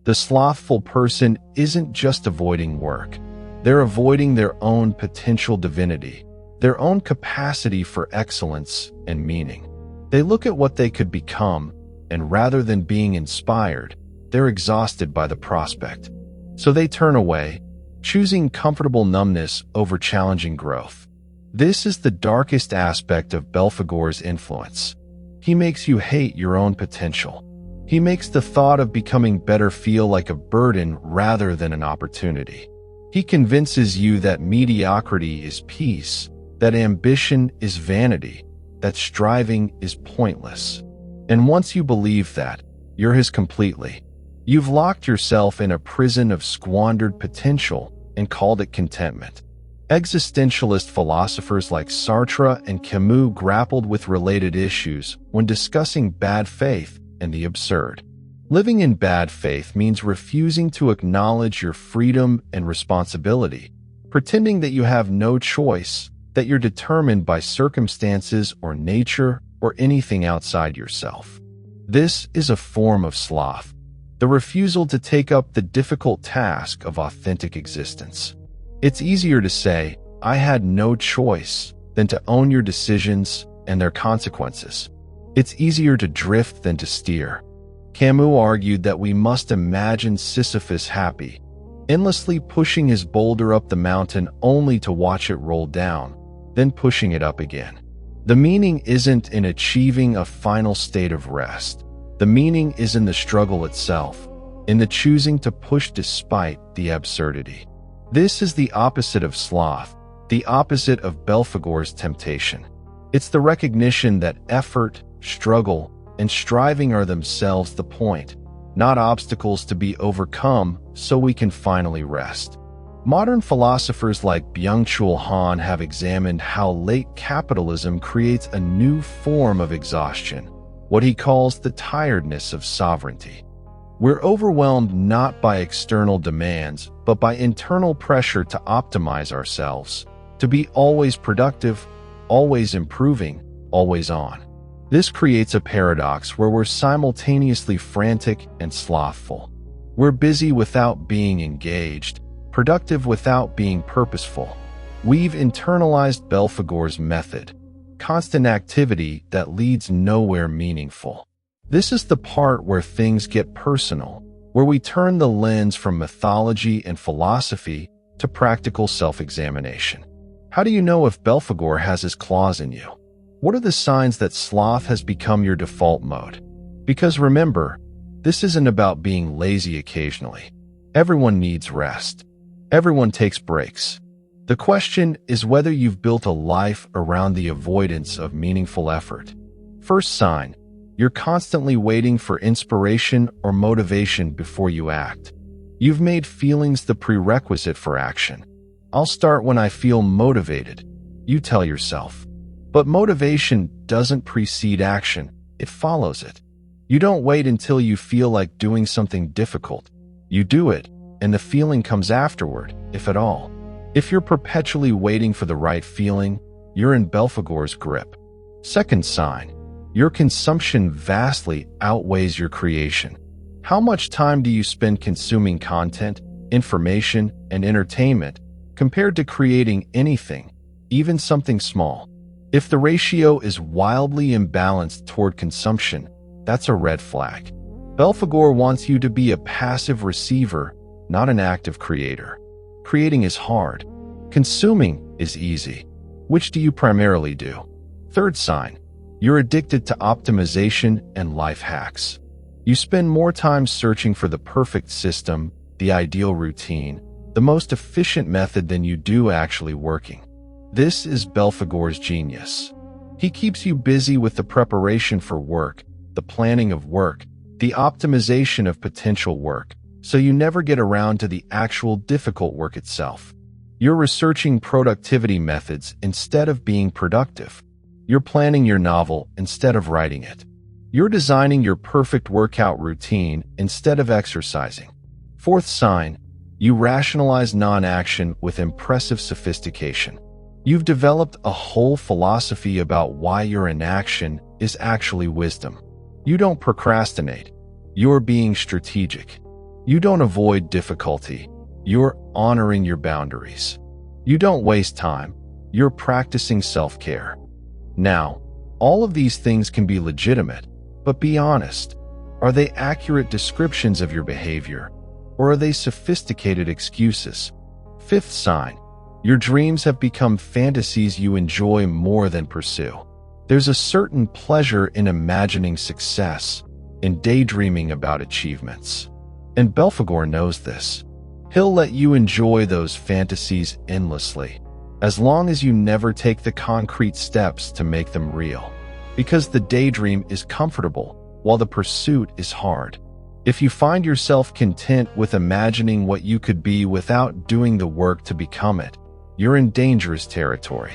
A: The slothful person isn't just avoiding work. They're avoiding their own potential divinity, their own capacity for excellence and meaning. They look at what they could become, and rather than being inspired, they're exhausted by the prospect. So they turn away, choosing comfortable numbness over challenging growth. This is the darkest aspect of Belphegor's influence. He makes you hate your own potential. He makes the thought of becoming better feel like a burden rather than an opportunity. He convinces you that mediocrity is peace, that ambition is vanity, that striving is pointless. And once you believe that, you're his completely. You've locked yourself in a prison of squandered potential and called it contentment. Existentialist philosophers like Sartre and Camus grappled with related issues when discussing bad faith and the absurd. Living in bad faith means refusing to acknowledge your freedom and responsibility, pretending that you have no choice, that you're determined by circumstances or nature or anything outside yourself. This is a form of sloth, the refusal to take up the difficult task of authentic existence. It's easier to say, "I had no choice," than to own your decisions and their consequences. It's easier to drift than to steer. Camus argued that we must imagine Sisyphus happy, endlessly pushing his boulder up the mountain only to watch it roll down, then pushing it up again. The meaning isn't in achieving a final state of rest. The meaning is in the struggle itself, in the choosing to push despite the absurdity. This is the opposite of sloth, the opposite of Belphegor's temptation. It's the recognition that effort, struggle, and striving are themselves the point, not obstacles to be overcome so we can finally rest. Modern philosophers like Byung-Chul Han have examined how late capitalism creates a new form of exhaustion, what he calls the tiredness of sovereignty. We're overwhelmed not by external demands, but by internal pressure to optimize ourselves, to be always productive, always improving, always on. This creates a paradox where we're simultaneously frantic and slothful. We're busy without being engaged, productive without being purposeful. We've internalized Belphegor's method, constant activity that leads nowhere meaningful. This is the part where things get personal, where we turn the lens from mythology and philosophy to practical self-examination. How do you know if Belphegor has his claws in you? What are the signs that sloth has become your default mode? Because remember, this isn't about being lazy occasionally. Everyone needs rest. Everyone takes breaks. The question is whether you've built a life around the avoidance of meaningful effort. First sign, you're constantly waiting for inspiration or motivation before you act. You've made feelings the prerequisite for action. I'll start when I feel motivated, you tell yourself. But motivation doesn't precede action, it follows it. You don't wait until you feel like doing something difficult. You do it, and the feeling comes afterward, if at all. If you're perpetually waiting for the right feeling, you're in Belphegor's grip. Second sign, your consumption vastly outweighs your creation. How much time do you spend consuming content, information, and entertainment compared to creating anything, even something small? If the ratio is wildly imbalanced toward consumption, that's a red flag. Belphegor wants you to be a passive receiver, not an active creator. Creating is hard. Consuming is easy. Which do you primarily do? Third sign, you're addicted to optimization and life hacks. You spend more time searching for the perfect system, the ideal routine, the most efficient method than you do actually working. This is Belphegor's genius. He keeps you busy with the preparation for work, the planning of work, the optimization of potential work, so you never get around to the actual difficult work itself. You're researching productivity methods instead of being productive. You're planning your novel instead of writing it. You're designing your perfect workout routine instead of exercising. Fourth sign, you rationalize non-action with impressive sophistication. You've developed a whole philosophy about why your inaction is actually wisdom. You don't procrastinate. You're being strategic. You don't avoid difficulty. You're honoring your boundaries. You don't waste time. You're practicing self-care. Now, all of these things can be legitimate, but be honest. Are they accurate descriptions of your behavior, or are they sophisticated excuses? Fifth sign, your dreams have become fantasies you enjoy more than pursue. There's a certain pleasure in imagining success, in daydreaming about achievements. And Belphegor knows this. He'll let you enjoy those fantasies endlessly, as long as you never take the concrete steps to make them real. Because the daydream is comfortable, while the pursuit is hard. If you find yourself content with imagining what you could be without doing the work to become it, you're in dangerous territory.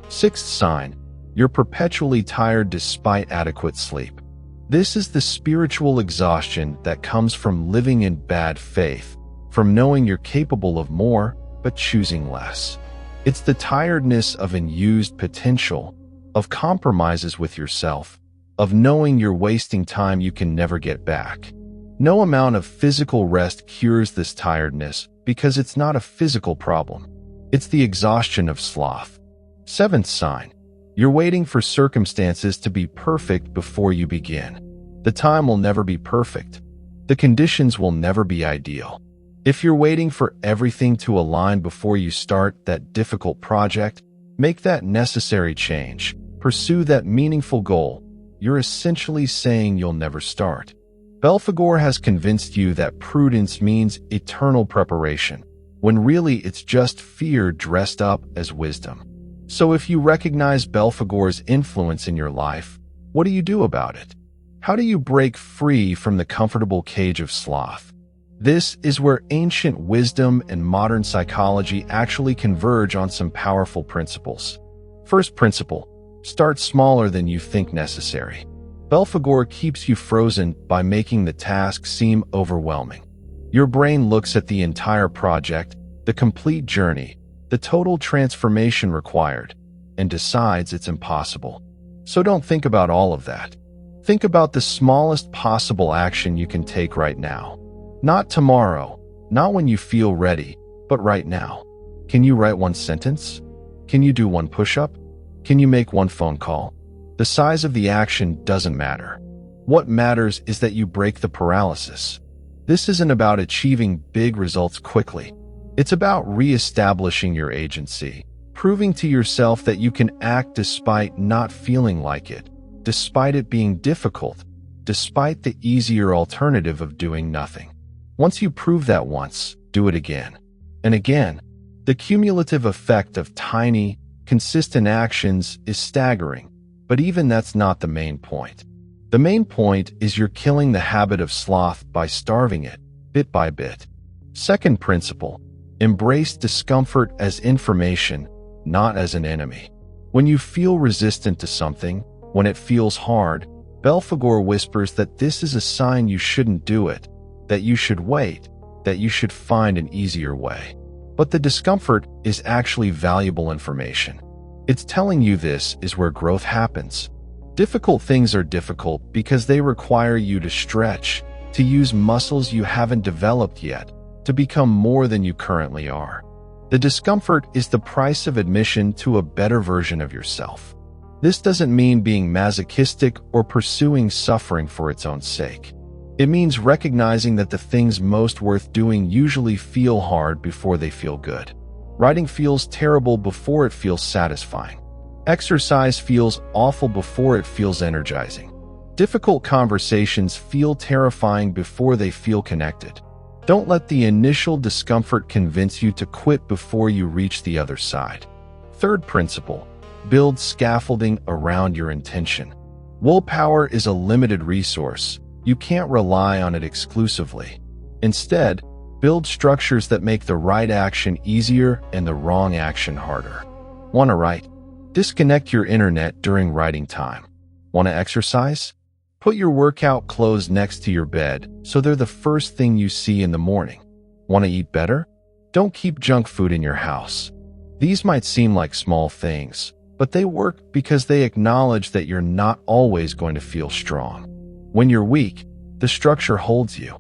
A: Sixth sign, you're perpetually tired despite adequate sleep. This is the spiritual exhaustion that comes from living in bad faith, from knowing you're capable of more, but choosing less. It's the tiredness of unused potential, of compromises with yourself, of knowing you're wasting time you can never get back. No amount of physical rest cures this tiredness because it's not a physical problem. It's the exhaustion of sloth. Seventh sign, you're waiting for circumstances to be perfect before you begin. The time will never be perfect. The conditions will never be ideal. If you're waiting for everything to align before you start that difficult project, make that necessary change, pursue that meaningful goal, you're essentially saying you'll never start. Belphegor has convinced you that prudence means eternal preparation, when really it's just fear dressed up as wisdom. So if you recognize Belphegor's influence in your life, what do you do about it? How do you break free from the comfortable cage of sloth? This is where ancient wisdom and modern psychology actually converge on some powerful principles. First principle, start smaller than you think necessary. Belphegor keeps you frozen by making the task seem overwhelming. Your brain looks at the entire project, the complete journey, the total transformation required, and decides it's impossible. So don't think about all of that. Think about the smallest possible action you can take right now. Not tomorrow, not when you feel ready, but right now. Can you write one sentence? Can you do one push-up? Can you make one phone call? The size of the action doesn't matter. What matters is that you break the paralysis. This isn't about achieving big results quickly. It's about re-establishing your agency, proving to yourself that you can act despite not feeling like it, despite it being difficult, despite the easier alternative of doing nothing. Once you prove that once, do it again and again. The cumulative effect of tiny, consistent actions is staggering. But even that's not the main point. The main point is you're killing the habit of sloth by starving it, bit by bit. Second principle, embrace discomfort as information, not as an enemy. When you feel resistant to something, when it feels hard, Belphegor whispers that this is a sign you shouldn't do it, that you should wait, that you should find an easier way. But the discomfort is actually valuable information. It's telling you this is where growth happens. Difficult things are difficult because they require you to stretch, to use muscles you haven't developed yet, to become more than you currently are. The discomfort is the price of admission to a better version of yourself. This doesn't mean being masochistic or pursuing suffering for its own sake. It means recognizing that the things most worth doing usually feel hard before they feel good. Writing feels terrible before it feels satisfying. Exercise feels awful before it feels energizing. Difficult conversations feel terrifying before they feel connected. Don't let the initial discomfort convince you to quit before you reach the other side. Third principle, build scaffolding around your intention. Willpower is a limited resource. You can't rely on it exclusively. Instead, build structures that make the right action easier and the wrong action harder. Want to write? Disconnect your internet during writing time. Want to exercise? Put your workout clothes next to your bed so they're the first thing you see in the morning. Want to eat better? Don't keep junk food in your house. These might seem like small things, but they work because they acknowledge that you're not always going to feel strong. When you're weak, the structure holds you.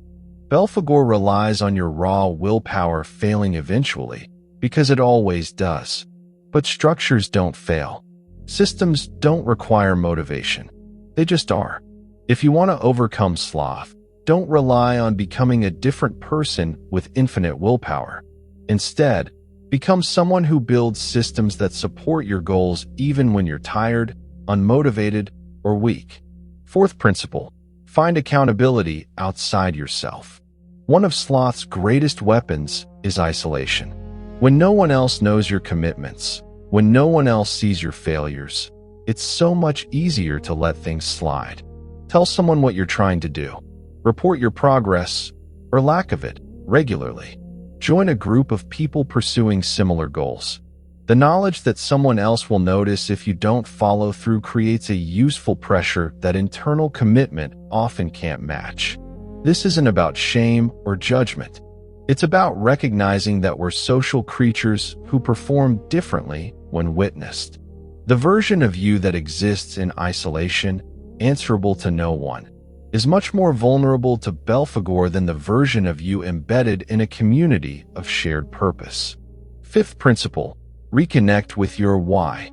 A: Belphegor relies on your raw willpower failing eventually, because it always does. But structures don't fail. Systems don't require motivation. They just are. If you want to overcome sloth, don't rely on becoming a different person with infinite willpower. Instead, become someone who builds systems that support your goals even when you're tired, unmotivated, or weak. Fourth principle, find accountability outside yourself. One of Sloth's greatest weapons is isolation. When no one else knows your commitments, when no one else sees your failures, it's so much easier to let things slide. Tell someone what you're trying to do. Report your progress, or lack of it, regularly. Join a group of people pursuing similar goals. The knowledge that someone else will notice if you don't follow through creates a useful pressure that internal commitment often can't match. This isn't about shame or judgment. It's about recognizing that we're social creatures who perform differently when witnessed. The version of you that exists in isolation, answerable to no one, is much more vulnerable to Belphegor than the version of you embedded in a community of shared purpose. Fifth principle, reconnect with your why.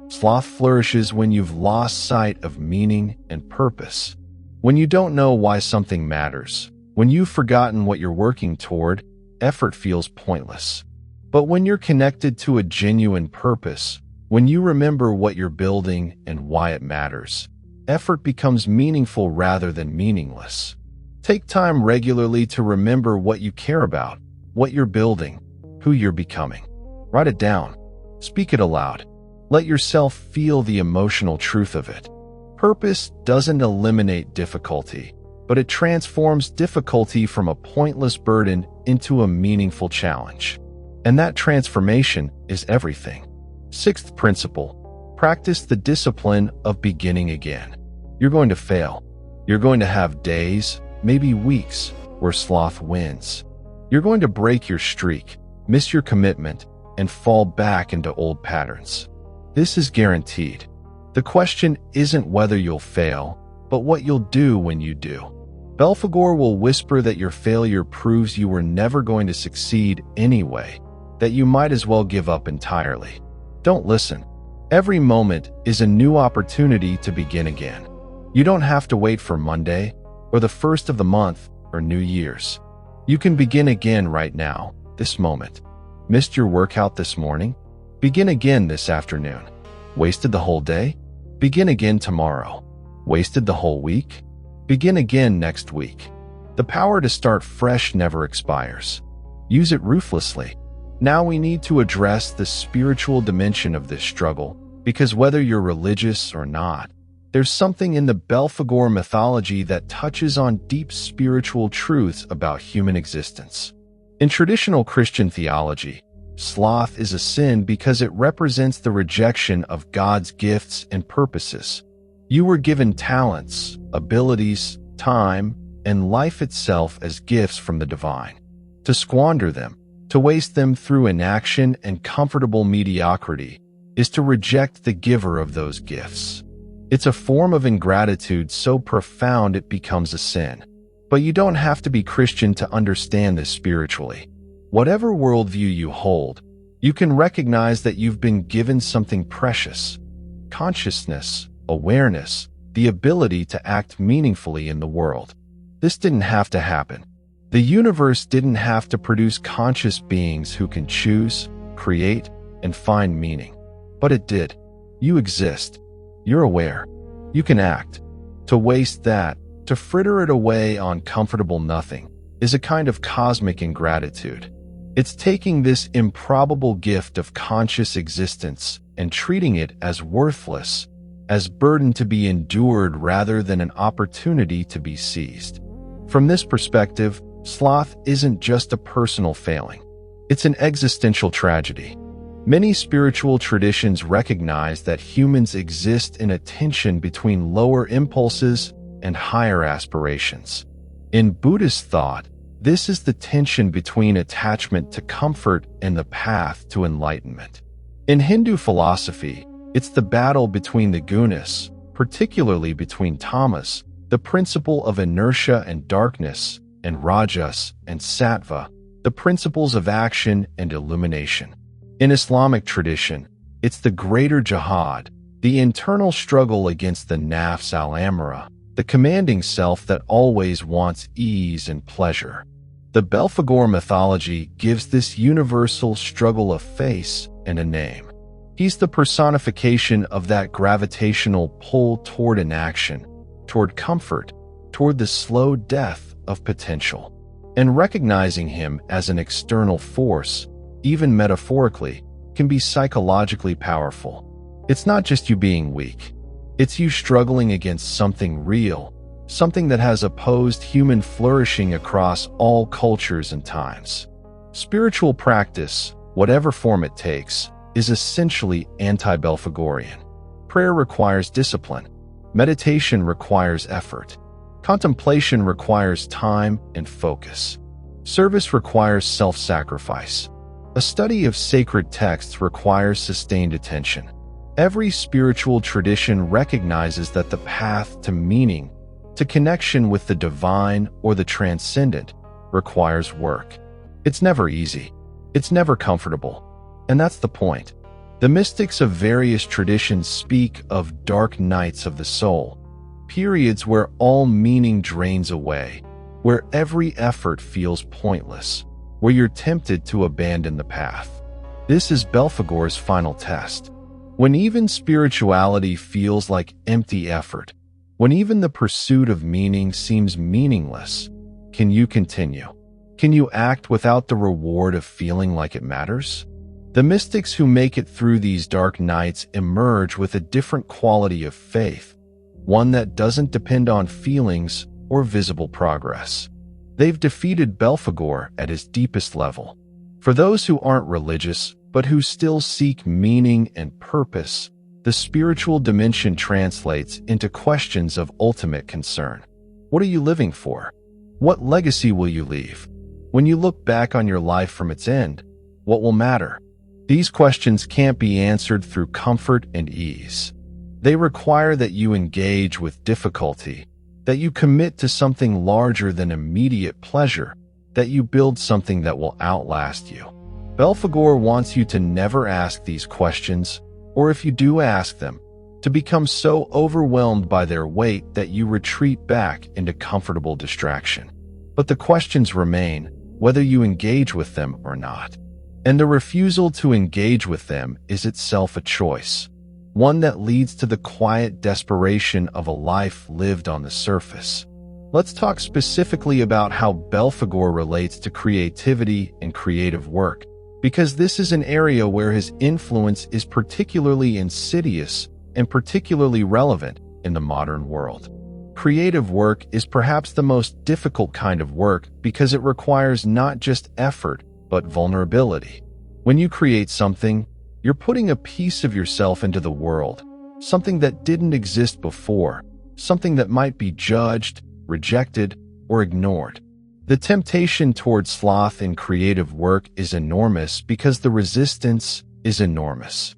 A: Sloth flourishes when you've lost sight of meaning and purpose. When you don't know why something matters, when you've forgotten what you're working toward, effort feels pointless. But when you're connected to a genuine purpose, when you remember what you're building and why it matters, effort becomes meaningful rather than meaningless. Take time regularly to remember what you care about, what you're building, who you're becoming. Write it down. Speak it aloud. Let yourself feel the emotional truth of it. Purpose doesn't eliminate difficulty, but it transforms difficulty from a pointless burden into a meaningful challenge. And that transformation is everything. Sixth principle, practice the discipline of beginning again. You're going to fail. You're going to have days, maybe weeks, where sloth wins. You're going to break your streak, miss your commitment, and fall back into old patterns. This is guaranteed. The question isn't whether you'll fail, but what you'll do when you do. Belphegor will whisper that your failure proves you were never going to succeed anyway, that you might as well give up entirely. Don't listen. Every moment is a new opportunity to begin again. You don't have to wait for Monday, or the first of the month, or New Year's. You can begin again right now, this moment. Missed your workout this morning? Begin again this afternoon. Wasted the whole day? Begin again tomorrow. Wasted the whole week? Begin again next week. The power to start fresh never expires. Use it ruthlessly. Now we need to address the spiritual dimension of this struggle, because whether you're religious or not, there's something in the Belphegor mythology that touches on deep spiritual truths about human existence. In traditional Christian theology, sloth is a sin because it represents the rejection of God's gifts and purposes. You were given talents, abilities, time, and life itself as gifts from the divine. To squander them, to waste them through inaction and comfortable mediocrity, is to reject the giver of those gifts. It's a form of ingratitude so profound it becomes a sin. But you don't have to be Christian to understand this spiritually. Whatever worldview you hold, you can recognize that you've been given something precious: consciousness, awareness, the ability to act meaningfully in the world. This didn't have to happen. The universe didn't have to produce conscious beings who can choose, create, and find meaning. But it did. You exist. You're aware. You can act. To waste that, to fritter it away on comfortable nothing, is a kind of cosmic ingratitude. It's taking this improbable gift of conscious existence and treating it as worthless, as burden to be endured rather than an opportunity to be seized. From this perspective, sloth isn't just a personal failing. It's an existential tragedy. Many spiritual traditions recognize that humans exist in a tension between lower impulses and higher aspirations. In Buddhist thought, this is the tension between attachment to comfort and the path to enlightenment. In Hindu philosophy, it's the battle between the gunas, particularly between tamas, the principle of inertia and darkness, and rajas and sattva, the principles of action and illumination. In Islamic tradition, it's the greater jihad, the internal struggle against the nafs al-amara, the commanding self that always wants ease and pleasure. The Belphegor mythology gives this universal struggle a face and a name. He's the personification of that gravitational pull toward inaction, toward comfort, toward the slow death of potential. And recognizing him as an external force, even metaphorically, can be psychologically powerful. It's not just you being weak. It's you struggling against something real, something that has opposed human flourishing across all cultures and times. Spiritual practice, whatever form it takes, is essentially anti-Belphegorian. Prayer requires discipline. Meditation requires effort. Contemplation requires time and focus. Service requires self-sacrifice. A study of sacred texts requires sustained attention. Every spiritual tradition recognizes that the path to meaning, to connection with the divine or the transcendent, requires work. It's never easy. It's never comfortable. And that's the point. The mystics of various traditions speak of dark nights of the soul, periods where all meaning drains away, where every effort feels pointless, where you're tempted to abandon the path. This is Belphegor's final test. When even spirituality feels like empty effort, when even the pursuit of meaning seems meaningless, can you continue? Can you act without the reward of feeling like it matters? The mystics who make it through these dark nights emerge with a different quality of faith, one that doesn't depend on feelings or visible progress. They've defeated Belphegor at his deepest level. For those who aren't religious, but who still seek meaning and purpose, the spiritual dimension translates into questions of ultimate concern. What are you living for? What legacy will you leave? When you look back on your life from its end, what will matter? These questions can't be answered through comfort and ease. They require that you engage with difficulty, that you commit to something larger than immediate pleasure, that you build something that will outlast you. Belphegor wants you to never ask these questions, or if you do ask them, to become so overwhelmed by their weight that you retreat back into comfortable distraction. But the questions remain, whether you engage with them or not. And the refusal to engage with them is itself a choice, one that leads to the quiet desperation of a life lived on the surface. Let's talk specifically about how Belphegor relates to creativity and creative work, because this is an area where his influence is particularly insidious and particularly relevant in the modern world. Creative work is perhaps the most difficult kind of work because it requires not just effort, but vulnerability. When you create something, you're putting a piece of yourself into the world, something that didn't exist before, something that might be judged, rejected, or ignored. The temptation towards sloth in creative work is enormous because the resistance is enormous.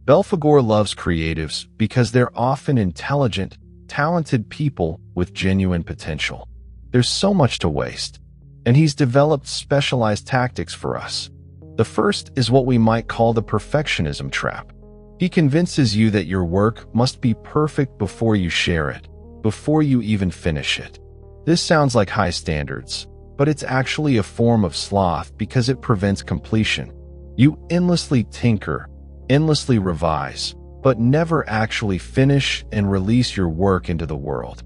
A: Belphegor loves creatives because they're often intelligent, talented people with genuine potential. There's so much to waste, and he's developed specialized tactics for us. The first is what we might call the perfectionism trap. He convinces you that your work must be perfect before you share it, before you even finish it. This sounds like high standards, but it's actually a form of sloth because it prevents completion. You endlessly tinker, endlessly revise, but never actually finish and release your work into the world.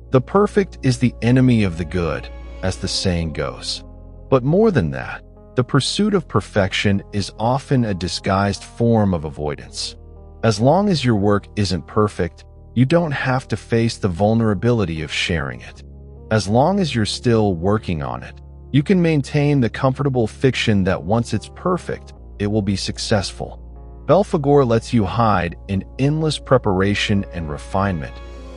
A: The perfect is the enemy of the good, as the saying goes. But more than that, the pursuit of perfection is often a disguised form of avoidance. As long as your work isn't perfect, you don't have to face the vulnerability of sharing it. As long as you're still working on it, you can maintain the comfortable fiction that once it's perfect, it will be successful. Belphegor lets you hide in endless preparation and refinement,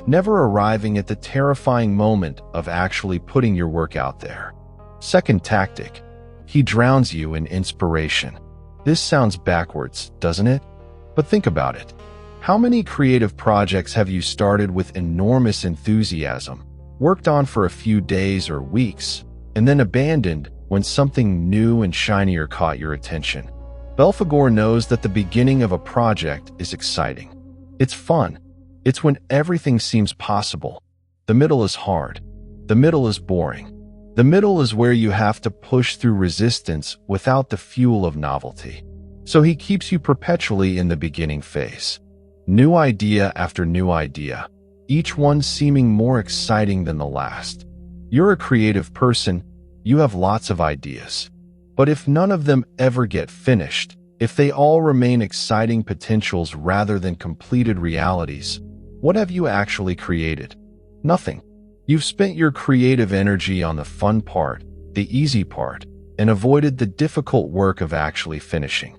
A: never arriving at the terrifying moment of actually putting your work out there. Second tactic, he drowns you in inspiration. This sounds backwards, doesn't it? But think about it. How many creative projects have you started with enormous enthusiasm, worked on for a few days or weeks, and then abandoned when something new and shinier caught your attention? Belphegor knows that the beginning of a project is exciting. It's fun. It's when everything seems possible. The middle is hard. The middle is boring. The middle is where you have to push through resistance without the fuel of novelty. So he keeps you perpetually in the beginning phase. New idea after new idea, each one seeming more exciting than the last. You're a creative person. You have lots of ideas. But if none of them ever get finished, if they all remain exciting potentials rather than completed realities, what have you actually created? Nothing. You've spent your creative energy on the fun part, the easy part, and avoided the difficult work of actually finishing.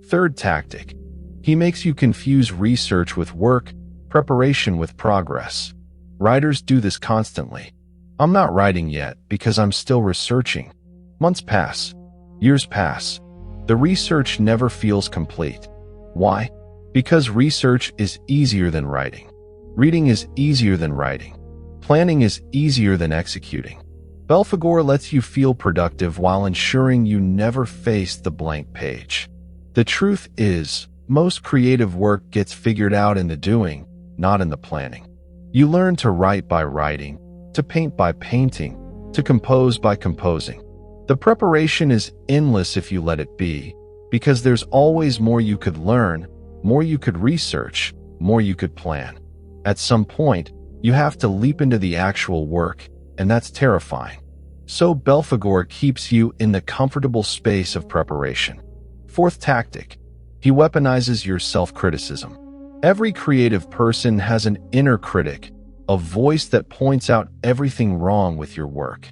A: Third tactic. He makes you confuse research with work, preparation with progress. Writers do this constantly. I'm not writing yet because I'm still researching. Months pass. Years pass. The research never feels complete. Why? Because research is easier than writing. Reading is easier than writing. Planning is easier than executing. Belphegor lets you feel productive while ensuring you never face the blank page. The truth is, most creative work gets figured out in the doing, not in the planning. You learn to write by writing, to paint by painting, to compose by composing. The preparation is endless if you let it be, because there's always more you could learn, more you could research, more you could plan. At some point, you have to leap into the actual work, and that's terrifying. So Belphegor keeps you in the comfortable space of preparation. Fourth tactic. He weaponizes your self-criticism. Every creative person has an inner critic, a voice that points out everything wrong with your work.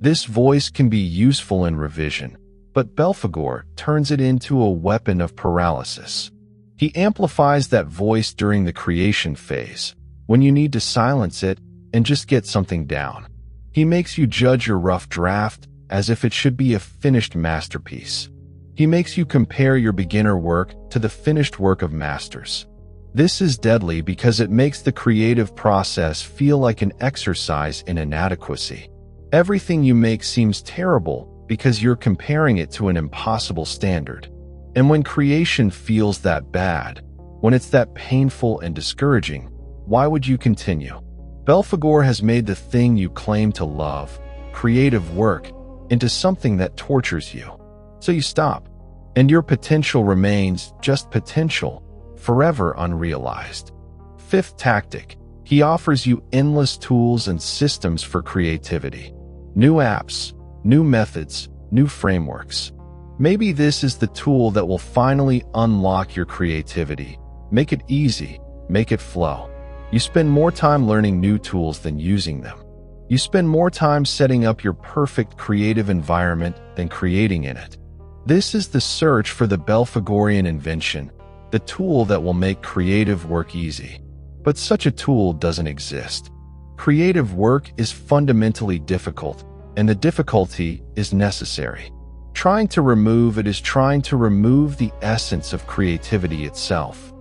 A: This voice can be useful in revision, but Belphegor turns it into a weapon of paralysis. He amplifies that voice during the creation phase, when you need to silence it and just get something down. He makes you judge your rough draft as if it should be a finished masterpiece. He makes you compare your beginner work to the finished work of masters. This is deadly because it makes the creative process feel like an exercise in inadequacy. Everything you make seems terrible because you're comparing it to an impossible standard. And when creation feels that bad, when it's that painful and discouraging, why would you continue? Belphegor has made the thing you claim to love, creative work, into something that tortures you. So you stop, and your potential remains just potential, forever unrealized. Fifth tactic. He offers you endless tools and systems for creativity. New apps, new methods, new frameworks. Maybe this is the tool that will finally unlock your creativity. Make it easy, make it flow. You spend more time learning new tools than using them. You spend more time setting up your perfect creative environment than creating in it. This is the search for the Belphegorian invention, the tool that will make creative work easy. But such a tool doesn't exist. Creative work is fundamentally difficult, and the difficulty is necessary. Trying to remove it is trying to remove the essence of creativity itself.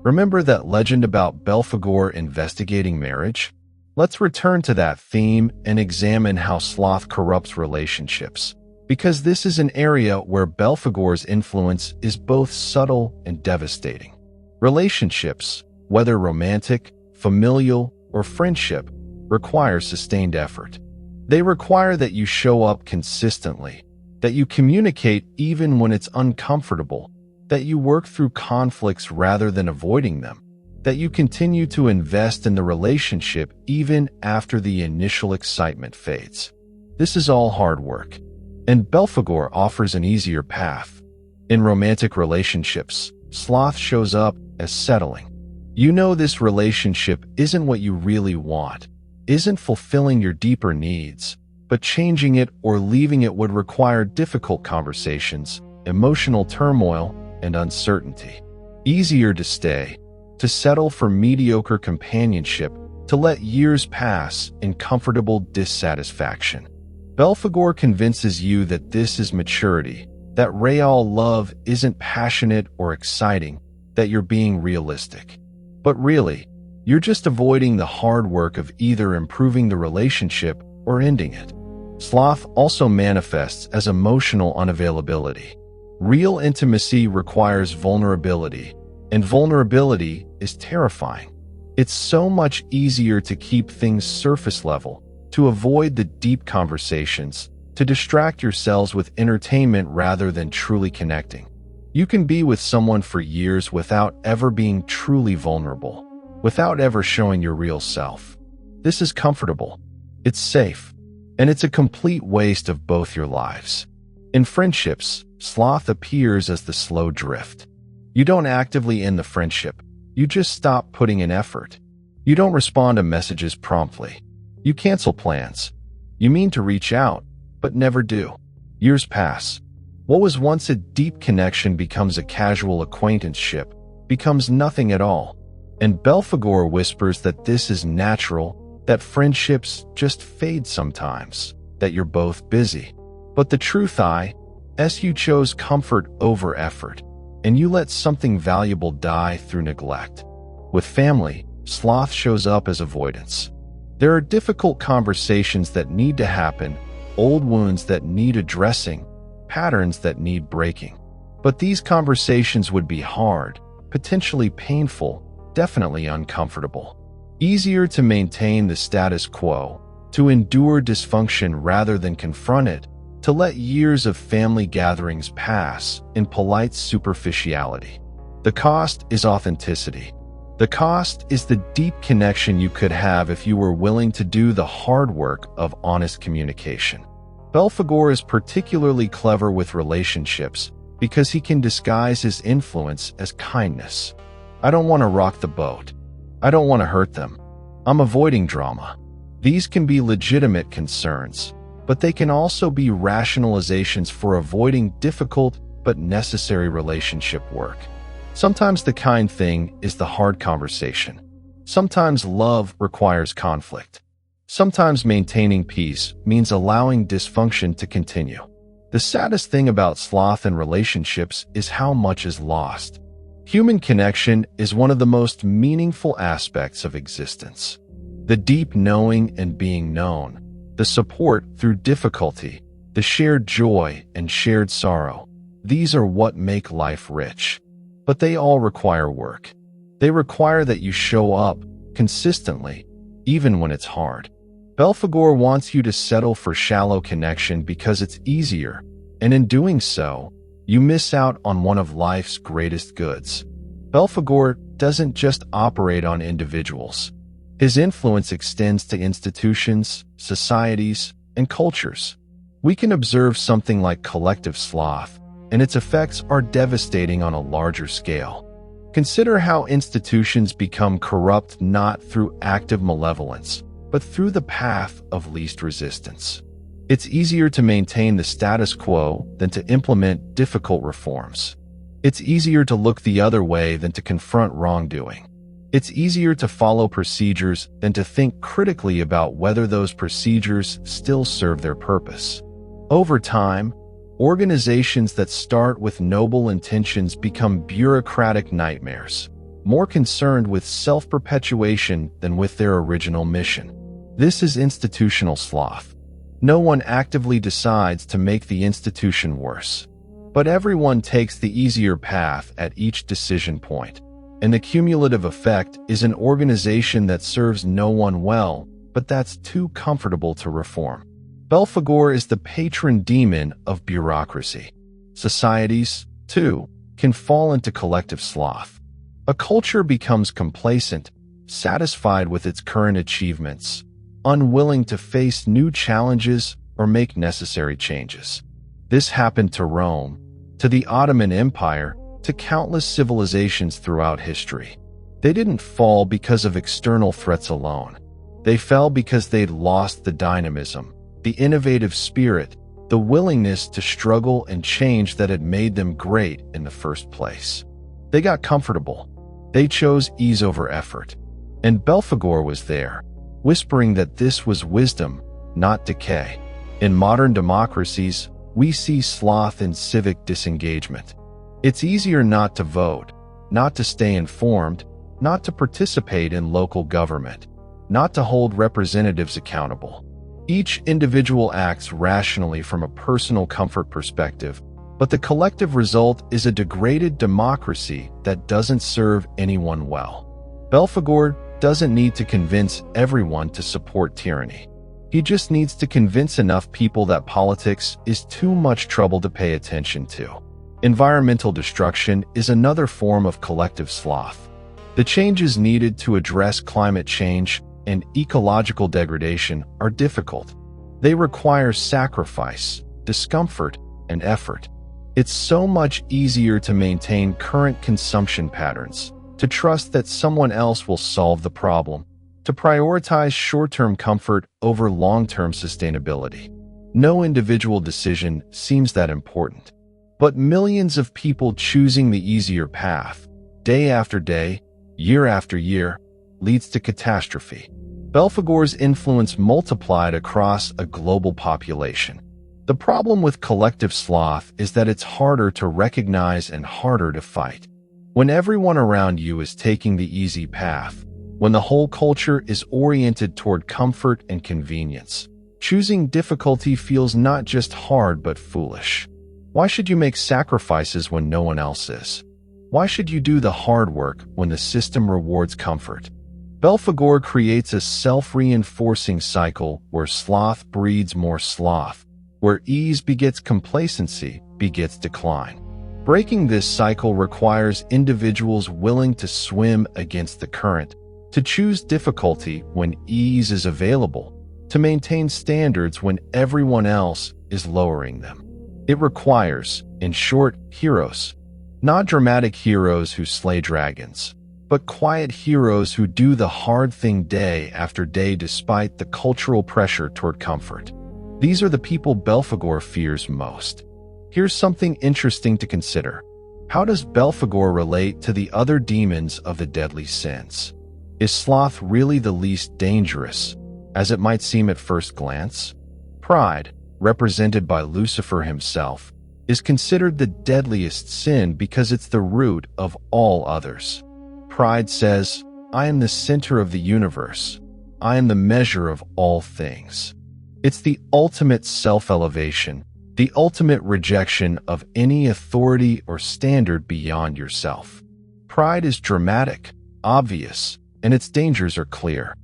A: Remember that legend about Belphegor investigating marriage? Let's return to that theme and examine how sloth corrupts relationships, because this is an area where Belphegor's influence is both subtle and devastating. Relationships, whether romantic, familial, or friendship, require sustained effort. They require that you show up consistently, that you communicate even when it's uncomfortable, that you work through conflicts rather than avoiding them, that you continue to invest in the relationship even after the initial excitement fades. This is all hard work, and Belphegor offers an easier path. In romantic relationships, sloth shows up as settling. You know this relationship isn't what you really want, isn't fulfilling your deeper needs, but changing it or leaving it would require difficult conversations, emotional turmoil, and uncertainty. Easier to stay, to settle for mediocre companionship, to let years pass in comfortable dissatisfaction. Belphegor convinces you that this is maturity, that real love isn't passionate or exciting, that you're being realistic. But really, you're just avoiding the hard work of either improving the relationship or ending it. Sloth also manifests as emotional unavailability. Real intimacy requires vulnerability, and vulnerability is terrifying. It's so much easier to keep things surface level, to avoid the deep conversations, to distract yourselves with entertainment rather than truly connecting. You can be with someone for years without ever being truly vulnerable, without ever showing your real self. This is comfortable. It's safe. And it's a complete waste of both your lives. In friendships, sloth appears as the slow drift. You don't actively end the friendship. You just stop putting in effort. You don't respond to messages promptly. You cancel plans. You mean to reach out, but never do. Years pass. What was once a deep connection becomes a casual acquaintanceship, becomes nothing at all. And Belphegor whispers that this is natural, that friendships just fade sometimes, that you're both busy. But the truth you chose comfort over effort, and you let something valuable die through neglect. With family, sloth shows up as avoidance. There are difficult conversations that need to happen, old wounds that need addressing, patterns that need breaking. But these conversations would be hard, potentially painful, definitely uncomfortable. Easier to maintain the status quo, to endure dysfunction rather than confront it, to let years of family gatherings pass in polite superficiality. The cost is authenticity. The cost is the deep connection you could have if you were willing to do the hard work of honest communication. Belphegor is particularly clever with relationships because he can disguise his influence as kindness. I don't want to rock the boat. I don't want to hurt them. I'm avoiding drama. These can be legitimate concerns, but they can also be rationalizations for avoiding difficult but necessary relationship work. Sometimes the kind thing is the hard conversation. Sometimes love requires conflict. Sometimes maintaining peace means allowing dysfunction to continue. The saddest thing about sloth and relationships is how much is lost. Human connection is one of the most meaningful aspects of existence. The deep knowing and being known, the support through difficulty, the shared joy and shared sorrow, these are what make life rich. But they all require work. They require that you show up consistently, even when it's hard. Belphegor wants you to settle for shallow connection because it's easier, and in doing so, you miss out on one of life's greatest goods. Belphegor doesn't just operate on individuals. His influence extends to institutions, societies, and cultures. We can observe something like collective sloth, and its effects are devastating on a larger scale. Consider how institutions become corrupt not through active malevolence, but through the path of least resistance. It's easier to maintain the status quo than to implement difficult reforms. It's easier to look the other way than to confront wrongdoing. It's easier to follow procedures than to think critically about whether those procedures still serve their purpose. Over time, organizations that start with noble intentions become bureaucratic nightmares, more concerned with self-perpetuation than with their original mission. This is institutional sloth. No one actively decides to make the institution worse, but everyone takes the easier path at each decision point. And the cumulative effect is an organization that serves no one well, but that's too comfortable to reform. Belphegor is the patron demon of bureaucracy. Societies, too, can fall into collective sloth. A culture becomes complacent, satisfied with its current achievements, unwilling to face new challenges or make necessary changes. This happened to Rome, to the Ottoman Empire, to countless civilizations throughout history. They didn't fall because of external threats alone. They fell because they'd lost the dynamism, the innovative spirit, the willingness to struggle and change that had made them great in the first place. They got comfortable. They chose ease over effort. And Belphegor was there, whispering that this was wisdom, not decay. In modern democracies, we see sloth in civic disengagement. It's easier not to vote, not to stay informed, not to participate in local government, not to hold representatives accountable. Each individual acts rationally from a personal comfort perspective, but the collective result is a degraded democracy that doesn't serve anyone well. Belphegor doesn't need to convince everyone to support tyranny. He just needs to convince enough people that politics is too much trouble to pay attention to. Environmental destruction is another form of collective sloth. The changes needed to address climate change and ecological degradation are difficult. They require sacrifice, discomfort, and effort. It's so much easier to maintain current consumption patterns, to trust that someone else will solve the problem, to prioritize short-term comfort over long-term sustainability. No individual decision seems that important. But millions of people choosing the easier path, day after day, year after year, leads to catastrophe. Belphegor's influence multiplied across a global population. The problem with collective sloth is that it's harder to recognize and harder to fight. When everyone around you is taking the easy path, when the whole culture is oriented toward comfort and convenience, choosing difficulty feels not just hard but foolish. Why should you make sacrifices when no one else is? Why should you do the hard work when the system rewards comfort? Belphegor creates a self-reinforcing cycle where sloth breeds more sloth, where ease begets complacency, begets decline. Breaking this cycle requires individuals willing to swim against the current, to choose difficulty when ease is available, to maintain standards when everyone else is lowering them. It requires, in short, heroes. Not dramatic heroes who slay dragons, but quiet heroes who do the hard thing day after day despite the cultural pressure toward comfort. These are the people Belphegor fears most. Here's something interesting to consider. How does Belphegor relate to the other demons of the deadly sins? Is sloth really the least dangerous, as it might seem at first glance? Pride, represented by Lucifer himself, is considered the deadliest sin because it's the root of all others. Pride says, "I am the center of the universe. I am the measure of all things." It's the ultimate self-elevation, the ultimate rejection of any authority or standard beyond yourself. Pride is dramatic, obvious, and its dangers are clear.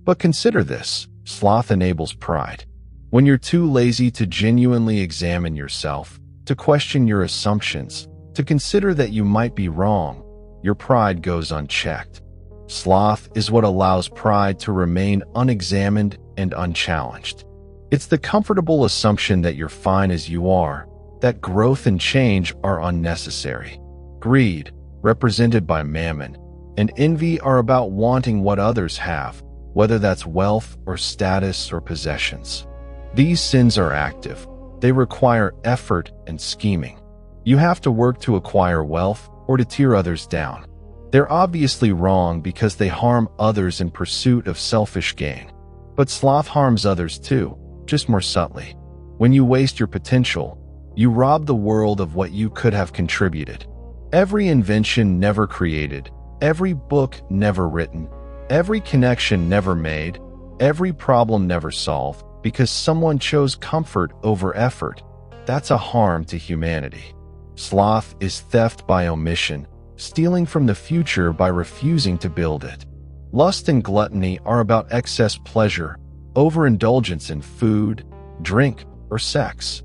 A: But consider this: sloth enables pride. When you're too lazy to genuinely examine yourself, to question your assumptions, to consider that you might be wrong, your pride goes unchecked. Sloth is what allows pride to remain unexamined and unchallenged. It's the comfortable assumption that you're fine as you are, that growth and change are unnecessary. Greed, represented by mammon, and envy are about wanting what others have, whether that's wealth or status or possessions. These sins are active. They require effort and scheming. You have to work to acquire wealth or to tear others down. They're obviously wrong because they harm others in pursuit of selfish gain. But sloth harms others too, just more subtly. When you waste your potential, you rob the world of what you could have contributed. Every invention never created, every book never written, every connection never made, every problem never solved, because someone chose comfort over effort, that's a harm to humanity. Sloth is theft by omission, stealing from the future by refusing to build it. Lust and gluttony are about excess pleasure, overindulgence in food, drink, or sex.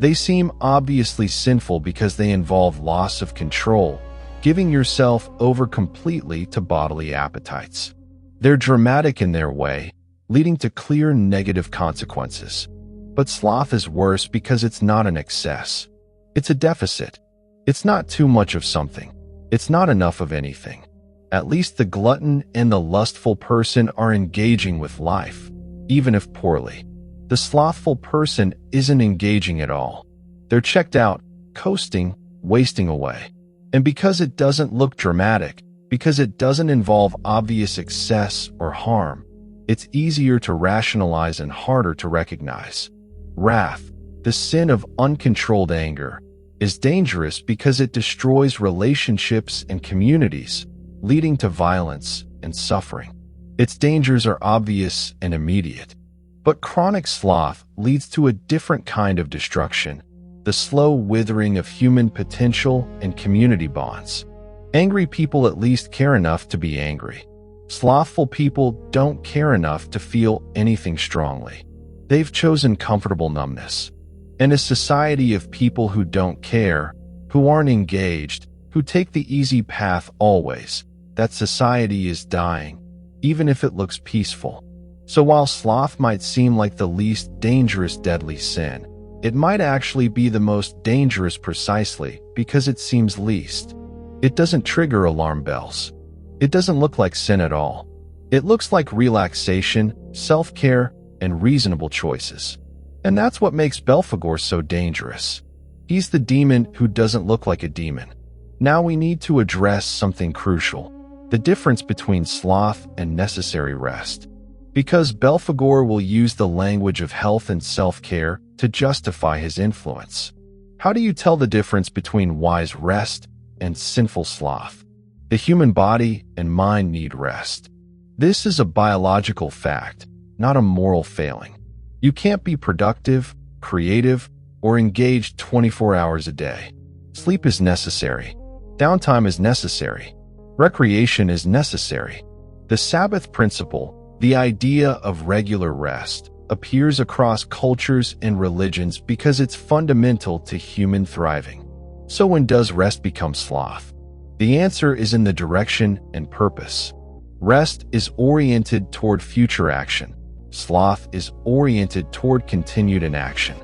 A: They seem obviously sinful because they involve loss of control, giving yourself over completely to bodily appetites. They're dramatic in their way, leading to clear negative consequences. But sloth is worse because it's not an excess. It's a deficit. It's not too much of something. It's not enough of anything. At least the glutton and the lustful person are engaging with life, even if poorly. The slothful person isn't engaging at all. They're checked out, coasting, wasting away. And because it doesn't look dramatic, because it doesn't involve obvious excess or harm, it's easier to rationalize and harder to recognize. Wrath, the sin of uncontrolled anger, is dangerous because it destroys relationships and communities, leading to violence and suffering. Its dangers are obvious and immediate. But chronic sloth leads to a different kind of destruction, the slow withering of human potential and community bonds. Angry people at least care enough to be angry. Slothful people don't care enough to feel anything strongly. They've chosen comfortable numbness. And a society of people who don't care, who aren't engaged, who take the easy path always, that society is dying, even if it looks peaceful. So while sloth might seem like the least dangerous deadly sin, it might actually be the most dangerous precisely because it seems least. It doesn't trigger alarm bells. It doesn't look like sin at all. It looks like relaxation, self-care, and reasonable choices. And that's what makes Belphegor so dangerous. He's the demon who doesn't look like a demon. Now we need to address something crucial: the difference between sloth and necessary rest. Because Belphegor will use the language of health and self-care to justify his influence. How do you tell the difference between wise rest and sinful sloth? The human body and mind need rest. This is a biological fact, not a moral failing. You can't be productive, creative, or engaged 24 hours a day. Sleep is necessary. Downtime is necessary. Recreation is necessary. The Sabbath principle, the idea of regular rest, appears across cultures and religions because it's fundamental to human thriving. So when does rest become sloth? The answer is in the direction and purpose. Rest is oriented toward future action. Sloth is oriented toward continued inaction.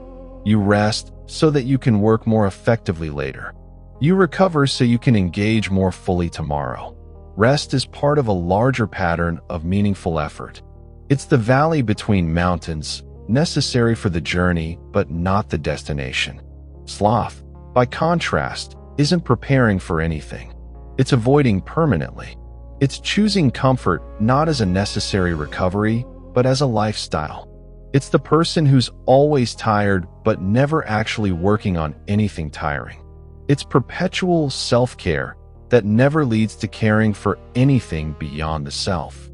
A: You rest so that you can work more effectively later. You recover so you can engage more fully tomorrow. Rest is part of a larger pattern of meaningful effort. It's the valley between mountains, necessary for the journey but not the destination. Sloth, by contrast, isn't preparing for anything. It's avoiding permanently. It's choosing comfort not as a necessary recovery, but as a lifestyle. It's the person who's always tired but never actually working on anything tiring. It's perpetual self-care that never leads to caring for anything beyond the self.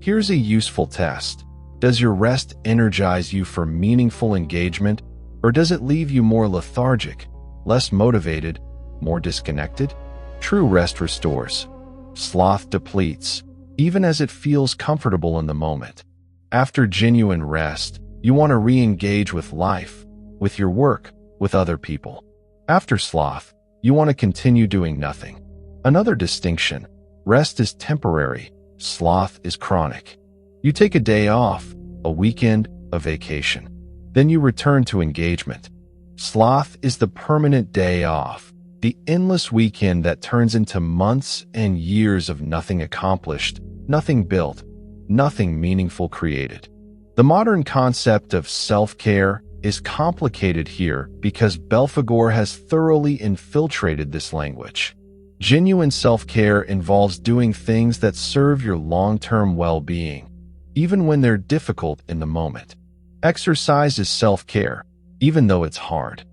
A: Here's a useful test. Does your rest energize you for meaningful engagement, or does it leave you more lethargic, less motivated, more disconnected? True rest restores. Sloth depletes, even as it feels comfortable in the moment. After genuine rest, you want to re-engage with life, with your work, with other people. After sloth, you want to continue doing nothing. Another distinction: rest is temporary, sloth is chronic. You take a day off, a weekend, a vacation. Then you return to engagement. Sloth is the permanent day off, the endless weekend that turns into months and years of nothing accomplished, nothing built, nothing meaningful created. The modern concept of self-care is complicated here because Belphegor has thoroughly infiltrated this language. Genuine self-care involves doing things that serve your long-term well-being, even when they're difficult in the moment. Exercise is self-care, even though it's hard.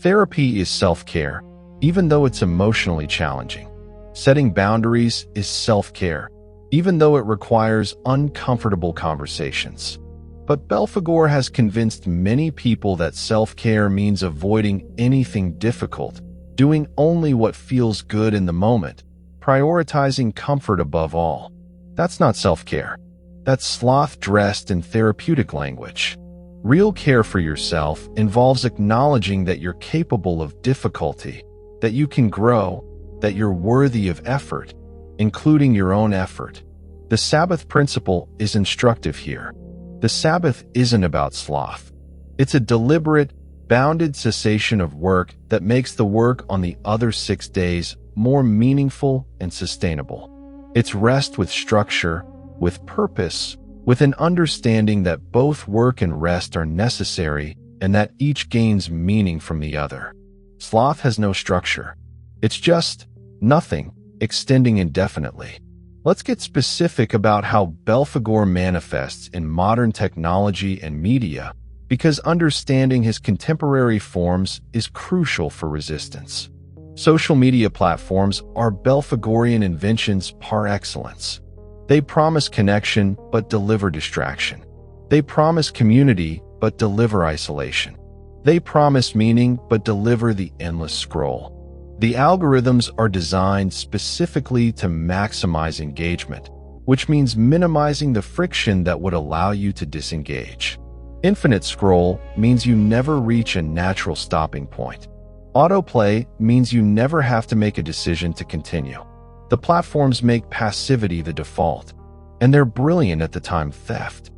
A: Therapy is self-care, even though it's emotionally challenging. Setting boundaries is self-care, even though it requires uncomfortable conversations. But Belphegor has convinced many people that self-care means avoiding anything difficult, doing only what feels good in the moment, prioritizing comfort above all. That's not self-care. That's sloth dressed in therapeutic language. Real care for yourself involves acknowledging that you're capable of difficulty, that you can grow, that you're worthy of effort, including your own effort. The Sabbath principle is instructive here. The Sabbath isn't about sloth. It's a deliberate, bounded cessation of work that makes the work on the other 6 days more meaningful and sustainable. It's rest with structure, with purpose, with an understanding that both work and rest are necessary and that each gains meaning from the other. Sloth has no structure. It's just nothing, extending indefinitely. Let's get specific about how Belphegor manifests in modern technology and media, because understanding his contemporary forms is crucial for resistance. Social media platforms are Belphegorian inventions par excellence. They promise connection but deliver distraction. They promise community but deliver isolation. They promise meaning but deliver the endless scroll. The algorithms are designed specifically to maximize engagement, which means minimizing the friction that would allow you to disengage. Infinite scroll means you never reach a natural stopping point. Autoplay means you never have to make a decision to continue. The platforms make passivity the default, and they're brilliant at the time theft.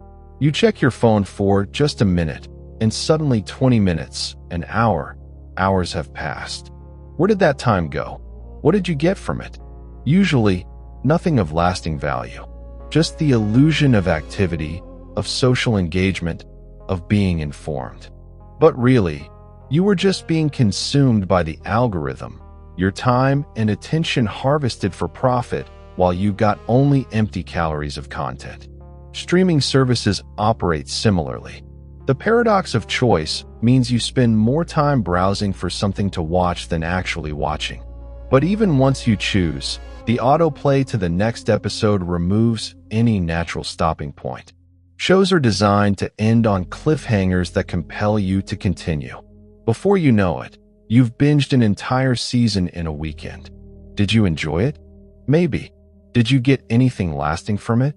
A: You check your phone for just a minute, and suddenly 20 minutes, an hour, hours have passed. Where did that time go? What did you get from it? Usually, nothing of lasting value. Just the illusion of activity, of social engagement, of being informed. But really, you were just being consumed by the algorithm, your time and attention harvested for profit while you got only empty calories of content. Streaming services operate similarly. The paradox of choice means you spend more time browsing for something to watch than actually watching. But even once you choose, the autoplay to the next episode removes any natural stopping point. Shows are designed to end on cliffhangers that compel you to continue. Before you know it, you've binged an entire season in a weekend. Did you enjoy it? Maybe. Did you get anything lasting from it?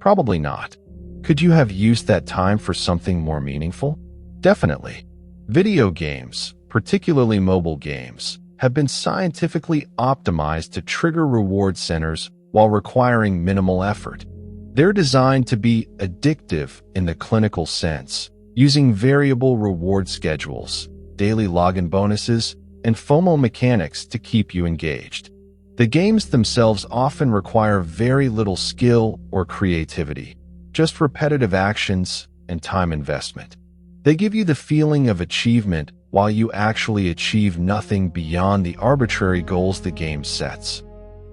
A: Probably not. Could you have used that time for something more meaningful? Definitely. Video games, particularly mobile games, have been scientifically optimized to trigger reward centers while requiring minimal effort. They're designed to be addictive in the clinical sense, using variable reward schedules, daily login bonuses, and FOMO mechanics to keep you engaged. The games themselves often require very little skill or creativity, just repetitive actions and time investment. They give you the feeling of achievement while you actually achieve nothing beyond the arbitrary goals the game sets.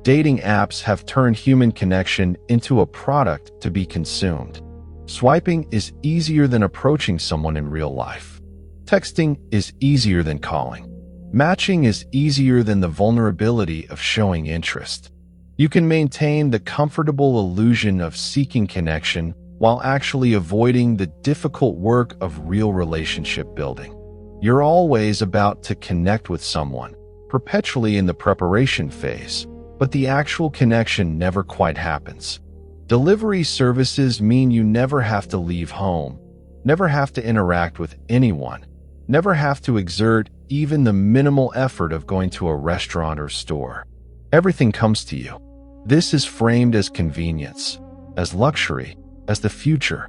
A: Dating apps have turned human connection into a product to be consumed. Swiping is easier than approaching someone in real life. Texting is easier than calling. Matching is easier than the vulnerability of showing interest. You can maintain the comfortable illusion of seeking connection while actually avoiding the difficult work of real relationship building. You're always about to connect with someone, perpetually in the preparation phase, but the actual connection never quite happens. Delivery services mean you never have to leave home, never have to interact with anyone, never have to exert even the minimal effort of going to a restaurant or store. Everything comes to you. This is framed as convenience, as luxury, as the future.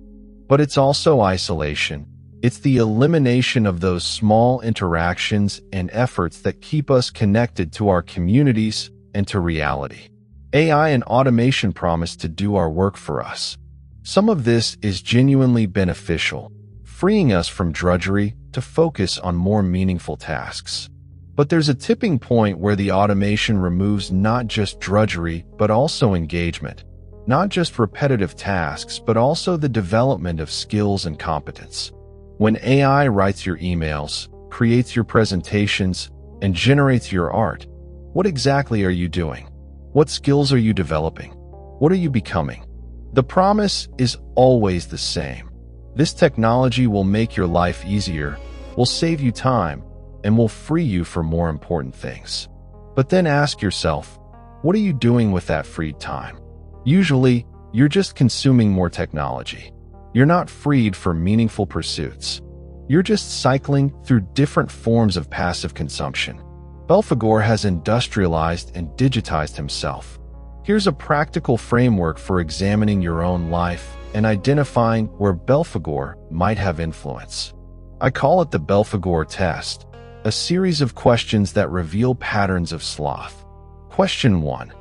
A: But it's also isolation. It's the elimination of those small interactions and efforts that keep us connected to our communities and to reality. AI and automation promise to do our work for us. Some of this is genuinely beneficial, freeing us from drudgery to focus on more meaningful tasks. But there's a tipping point where the automation removes not just drudgery, but also engagement. Not just repetitive tasks, but also the development of skills and competence. When AI writes your emails, creates your presentations, and generates your art, what exactly are you doing? What skills are you developing? What are you becoming? The promise is always the same. This technology will make your life easier, will save you time, and will free you for more important things. But then ask yourself, what are you doing with that freed time? Usually, you're just consuming more technology. You're not freed for meaningful pursuits. You're just cycling through different forms of passive consumption. Belphegor has industrialized and digitized himself. Here's a practical framework for examining your own life and identifying where Belphegor might have influence. I call it the Belphegor test, a series of questions that reveal patterns of sloth. Question 1.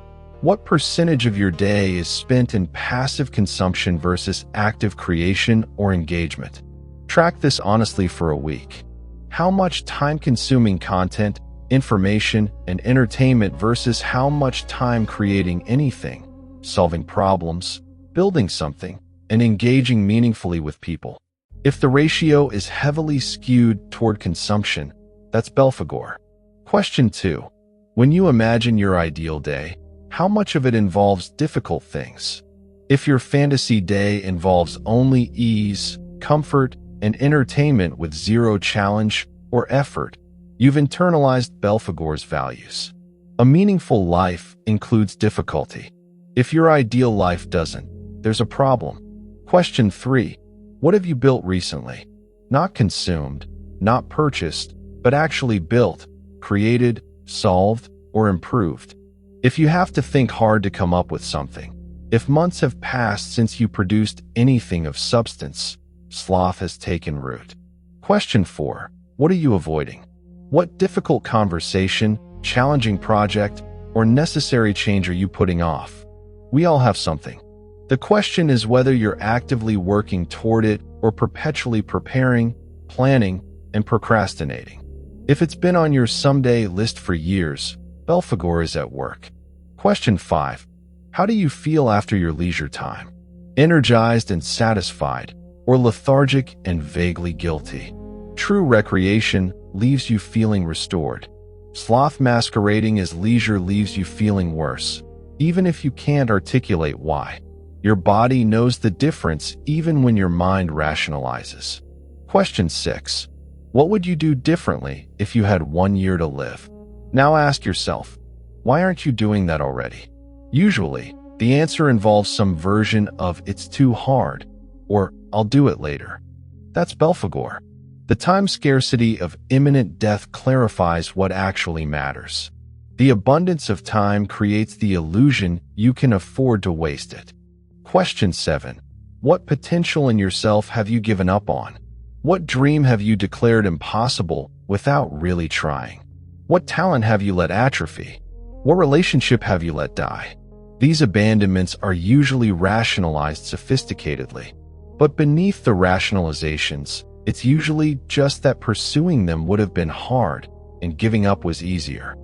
A: What percentage of your day is spent in passive consumption versus active creation or engagement? Track this honestly for a week. How much time-consuming content, information, and entertainment versus how much time creating anything, solving problems, building something, and engaging meaningfully with people? If the ratio is heavily skewed toward consumption, that's Belphegor. Question 2. When you imagine your ideal day, how much of it involves difficult things? If your fantasy day involves only ease, comfort, and entertainment with zero challenge or effort, you've internalized Belphegor's values. A meaningful life includes difficulty. If your ideal life doesn't, there's a problem. Question 3. What have you built recently? Not consumed, not purchased, but actually built, created, solved, or improved. If you have to think hard to come up with something, If months have passed since you produced anything of substance, sloth has taken root. Question 4. What are you avoiding? What difficult conversation, challenging project, or necessary change are you putting off? We all have something. The question is whether you're actively working toward it or perpetually preparing, planning, and procrastinating. If it's been on your someday list for years, Belphegor is at work. Question 5. How do you feel after your leisure time? Energized and satisfied, or lethargic and vaguely guilty? True recreation leaves you feeling restored. Sloth masquerading as leisure leaves you feeling worse, even if you can't articulate why. Your body knows the difference even when your mind rationalizes. Question 6. What would you do differently if you had 1 year to live? Now ask yourself, why aren't you doing that already? Usually, the answer involves some version of "it's too hard" or "I'll do it later." That's Belphegor. The time scarcity of imminent death clarifies what actually matters. The abundance of time creates the illusion you can afford to waste it. Question 7. What potential in yourself have you given up on? What dream have you declared impossible without really trying? What talent have you let atrophy? What relationship have you let die? These abandonments are usually rationalized sophisticatedly. But beneath the rationalizations, it's usually just that pursuing them would have been hard and giving up was easier.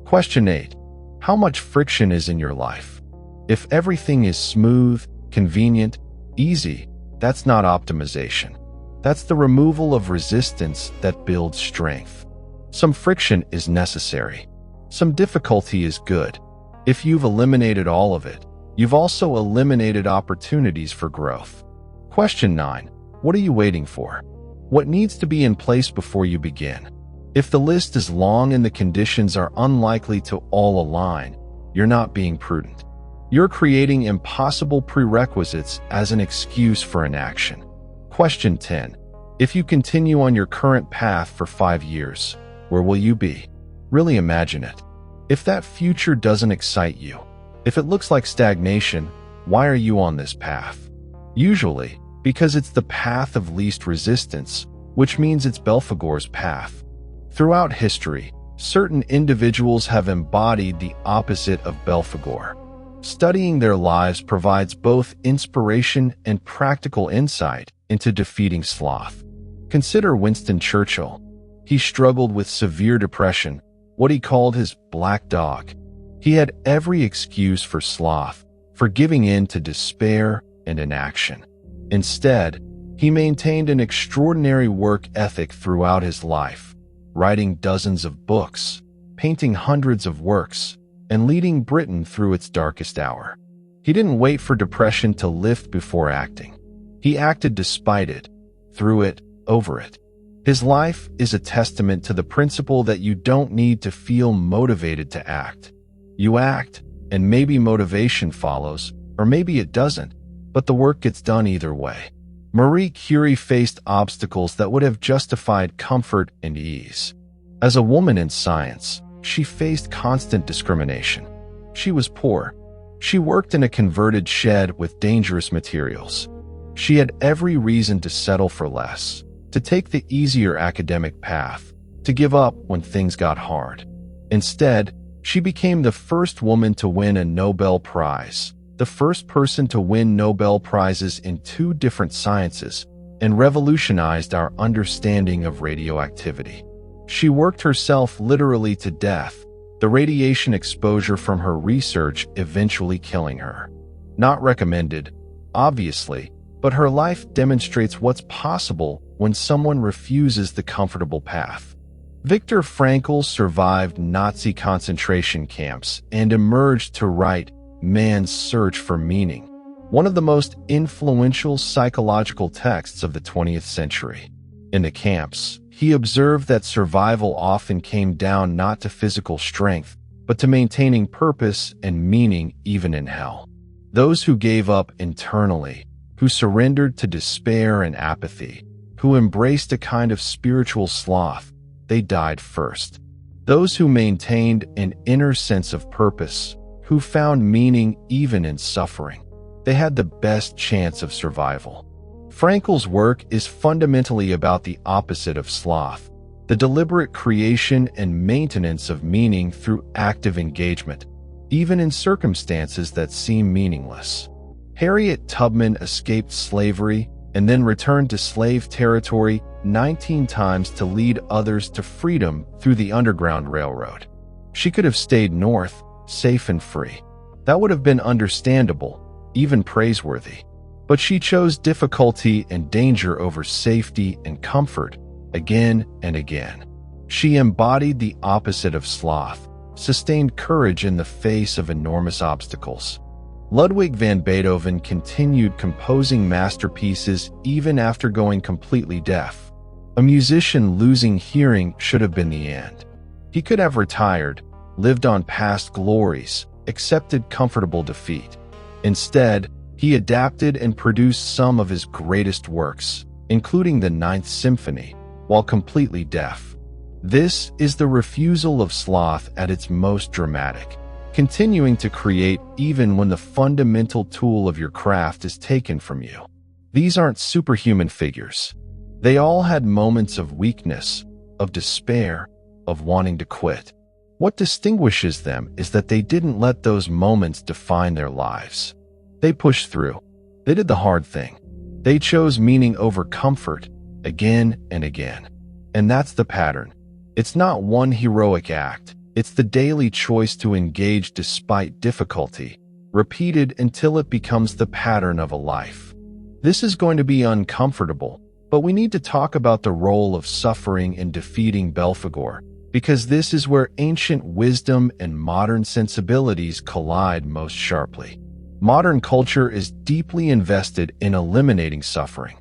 A: Question 8. How much friction is in your life? If everything is smooth, convenient, easy, that's not optimization. That's the removal of resistance that builds strength. Some friction is necessary. Some difficulty is good. If you've eliminated all of it, you've also eliminated opportunities for growth. Question 9. What are you waiting for? What needs to be in place before you begin? If the list is long and the conditions are unlikely to all align, you're not being prudent. You're creating impossible prerequisites as an excuse for inaction. Question 10. If you continue on your current path for 5 years, where will you be? Really imagine it. If that future doesn't excite you, if it looks like stagnation, why are you on this path? Usually, because it's the path of least resistance, which means it's Belphegor's path. Throughout history, certain individuals have embodied the opposite of Belphegor. Studying their lives provides both inspiration and practical insight into defeating sloth. Consider Winston Churchill. He struggled with severe depression, what he called his black dog. He had every excuse for sloth, for giving in to despair and inaction. Instead, he maintained an extraordinary work ethic throughout his life, writing dozens of books, painting hundreds of works, and leading Britain through its darkest hour. He didn't wait for depression to lift before acting. He acted despite it, through it, over it. His life is a testament to the principle that you don't need to feel motivated to act. You act, and maybe motivation follows, or maybe it doesn't, but the work gets done either way. Marie Curie faced obstacles that would have justified comfort and ease. As a woman in science, she faced constant discrimination. She was poor. She worked in a converted shed with dangerous materials. She had every reason to settle for less, to take the easier academic path, to give up when things got hard. Instead, she became the first woman to win a Nobel Prize, the first person to win Nobel Prizes in 2 different sciences, and revolutionized our understanding of radioactivity. She worked herself literally to death, the radiation exposure from her research eventually killing her. Not recommended, obviously, but her life demonstrates what's possible when someone refuses the comfortable path. Viktor Frankl survived Nazi concentration camps and emerged to write Man's Search for Meaning, one of the most influential psychological texts of the 20th century. In the camps, he observed that survival often came down not to physical strength, but to maintaining purpose and meaning even in hell. Those who gave up internally, who surrendered to despair and apathy, who embraced a kind of spiritual sloth, they died first. Those who maintained an inner sense of purpose, who found meaning even in suffering, they had the best chance of survival. Frankl's work is fundamentally about the opposite of sloth, the deliberate creation and maintenance of meaning through active engagement, even in circumstances that seem meaningless. Harriet Tubman escaped slavery and then returned to slave territory 19 times to lead others to freedom through the Underground Railroad. She could have stayed north, safe and free. That would have been understandable, even praiseworthy. But she chose difficulty and danger over safety and comfort again and again. She embodied the opposite of sloth, sustained courage in the face of enormous obstacles. Ludwig van Beethoven continued composing masterpieces even after going completely deaf. A musician losing hearing should have been the end. He could have retired, lived on past glories, accepted comfortable defeat. Instead, he adapted and produced some of his greatest works, including the Ninth Symphony, while completely deaf. This is the refusal of sloth at its most dramatic, continuing to create even when the fundamental tool of your craft is taken from you. These aren't superhuman figures. They all had moments of weakness, of despair, of wanting to quit. What distinguishes them is that they didn't let those moments define their lives. They pushed through. They did the hard thing. They chose meaning over comfort again and again. And that's the pattern. It's not one heroic act. It's the daily choice to engage despite difficulty, repeated until it becomes the pattern of a life. This is going to be uncomfortable, but we need to talk about the role of suffering in defeating Belphegor, because this is where ancient wisdom and modern sensibilities collide most sharply. Modern culture is deeply invested in eliminating suffering.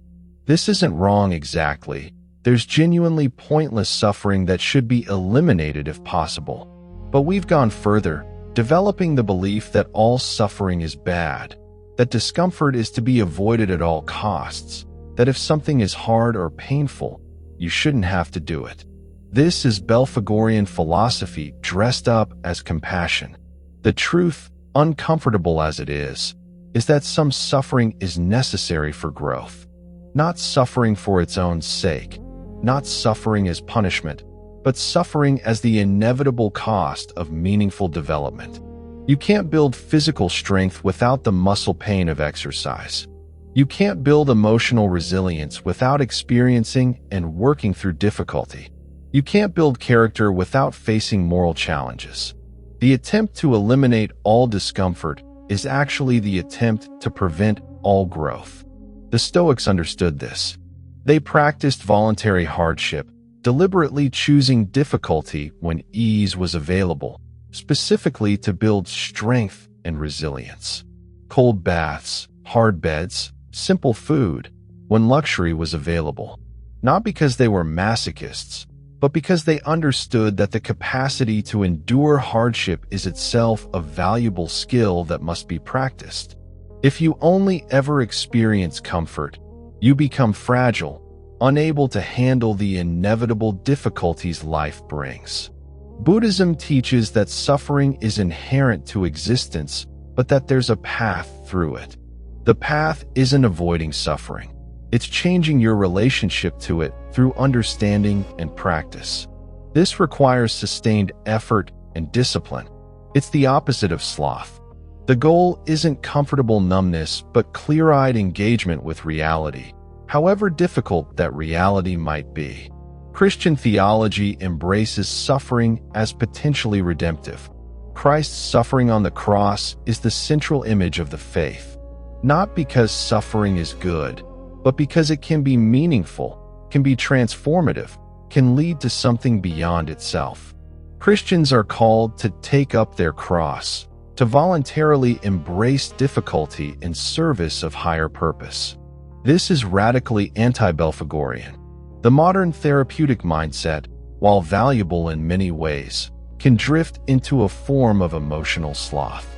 A: This isn't wrong exactly. There's genuinely pointless suffering that should be eliminated if possible. But we've gone further, developing the belief that all suffering is bad, that discomfort is to be avoided at all costs, that if something is hard or painful, you shouldn't have to do it. This is Belphegorian philosophy dressed up as compassion. The truth, uncomfortable as it is that some suffering is necessary for growth. Not suffering for its own sake, not suffering as punishment, but suffering as the inevitable cost of meaningful development. You can't build physical strength without the muscle pain of exercise. You can't build emotional resilience without experiencing and working through difficulty. You can't build character without facing moral challenges. The attempt to eliminate all discomfort is actually the attempt to prevent all growth. The Stoics understood this. They practiced voluntary hardship, deliberately choosing difficulty when ease was available, specifically to build strength and resilience. Cold baths, hard beds, simple food, when luxury was available. Not because they were masochists, but because they understood that the capacity to endure hardship is itself a valuable skill that must be practiced. If you only ever experience comfort, you become fragile, unable to handle the inevitable difficulties life brings. Buddhism teaches that suffering is inherent to existence, but that there's a path through it. The path isn't avoiding suffering. It's changing your relationship to it through understanding and practice. This requires sustained effort and discipline. It's the opposite of sloth. The goal isn't comfortable numbness, but clear-eyed engagement with reality, however difficult that reality might be. Christian theology embraces suffering as potentially redemptive. Christ's suffering on the cross is the central image of the faith, not because suffering is good, but because it can be meaningful, can be transformative, can lead to something beyond itself. Christians are called to take up their cross, to voluntarily embrace difficulty in service of higher purpose. This is radically anti-Belphegorian. The modern therapeutic mindset, while valuable in many ways, can drift into a form of emotional sloth.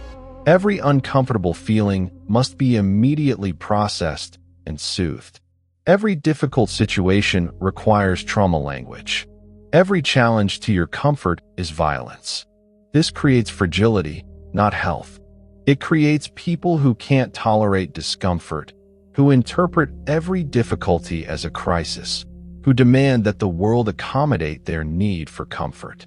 A: Every uncomfortable feeling must be immediately processed and soothed. Every difficult situation requires trauma language. Every challenge to your comfort is violence. This creates fragility, not health. It creates people who can't tolerate discomfort, who interpret every difficulty as a crisis, who demand that the world accommodate their need for comfort.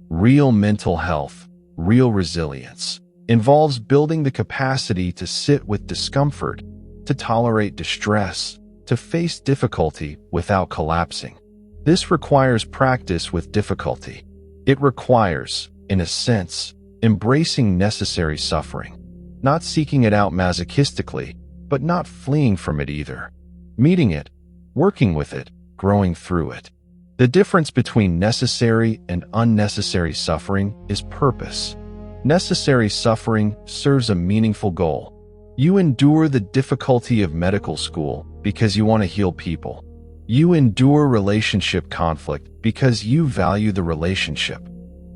A: Real mental health, real resilience, involves building the capacity to sit with discomfort, to tolerate distress, to face difficulty without collapsing. This requires practice with difficulty. It requires, in a sense, embracing necessary suffering, not seeking it out masochistically, but not fleeing from it either. Meeting it, working with it, growing through it. The difference between necessary and unnecessary suffering is purpose. Necessary suffering serves a meaningful goal. You endure the difficulty of medical school because you want to heal people. You endure relationship conflict because you value the relationship.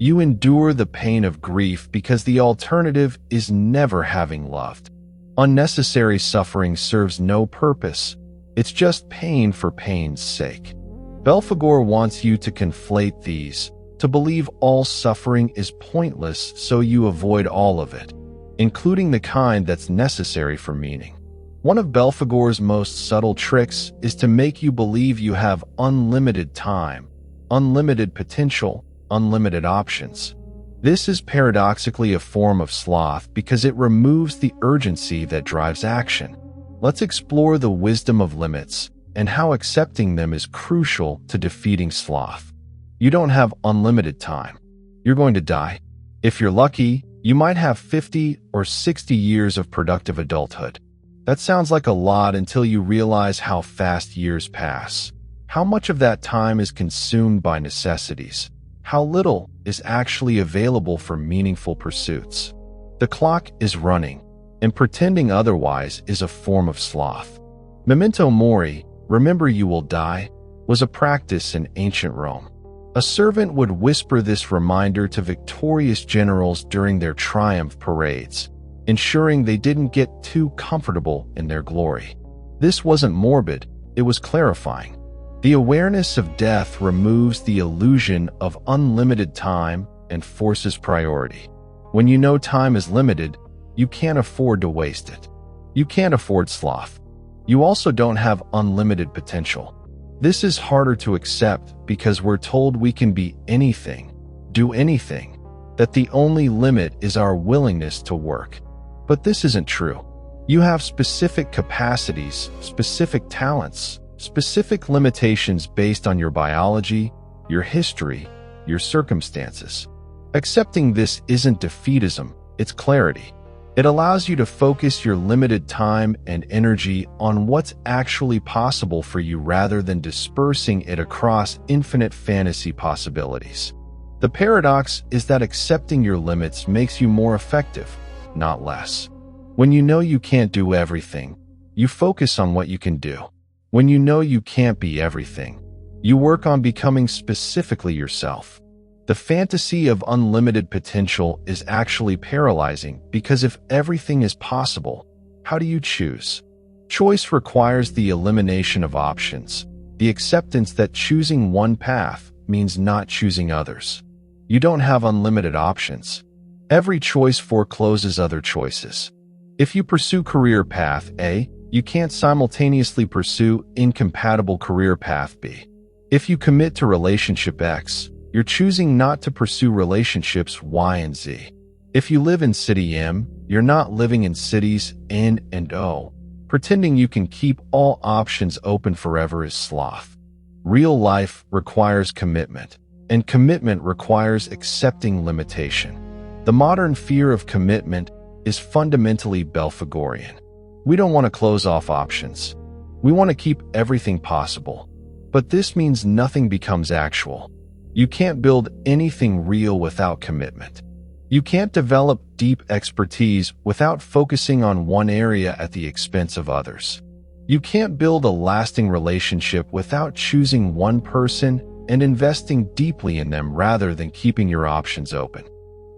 A: You endure the pain of grief because the alternative is never having loved. Unnecessary suffering serves no purpose. It's just pain for pain's sake. Belphegor wants you to conflate these, to believe all suffering is pointless so you avoid all of it, including the kind that's necessary for meaning. One of Belphegor's most subtle tricks is to make you believe you have unlimited time, unlimited potential, unlimited options. This is paradoxically a form of sloth because it removes the urgency that drives action. Let's explore the wisdom of limits and how accepting them is crucial to defeating sloth. You don't have unlimited time. You're going to die. If you're lucky, you might have 50 or 60 years of productive adulthood. That sounds like a lot until you realize how fast years pass. How much of that time is consumed by necessities? How little is actually available for meaningful pursuits? The clock is running, and pretending otherwise is a form of sloth. Memento mori, remember you will die, was a practice in ancient Rome. A servant would whisper this reminder to victorious generals during their triumph parades, ensuring they didn't get too comfortable in their glory. This wasn't morbid, it was clarifying. The awareness of death removes the illusion of unlimited time and forces priority. When you know time is limited, you can't afford to waste it. You can't afford sloth. You also don't have unlimited potential. This is harder to accept because we're told we can be anything, do anything, that the only limit is our willingness to work. But this isn't true. You have specific capacities, specific talents, specific limitations based on your biology, your history, your circumstances. Accepting this isn't defeatism, it's clarity. It allows you to focus your limited time and energy on what's actually possible for you rather than dispersing it across infinite fantasy possibilities. The paradox is that accepting your limits makes you more effective, not less. When you know you can't do everything, you focus on what you can do. When you know you can't be everything, you work on becoming specifically yourself. The fantasy of unlimited potential is actually paralyzing because if everything is possible, how do you choose? Choice requires the elimination of options, the acceptance that choosing one path means not choosing others. You don't have unlimited options. Every choice forecloses other choices. If you pursue career path A, you can't simultaneously pursue incompatible career path B. If you commit to relationship X, you're choosing not to pursue relationships Y and Z. If you live in city M, you're not living in cities N and O. Pretending you can keep all options open forever is sloth. Real life requires commitment, and commitment requires accepting limitation. The modern fear of commitment is fundamentally Belphegorian. We don't want to close off options. We want to keep everything possible. But this means nothing becomes actual. You can't build anything real without commitment. You can't develop deep expertise without focusing on one area at the expense of others. You can't build a lasting relationship without choosing one person and investing deeply in them rather than keeping your options open.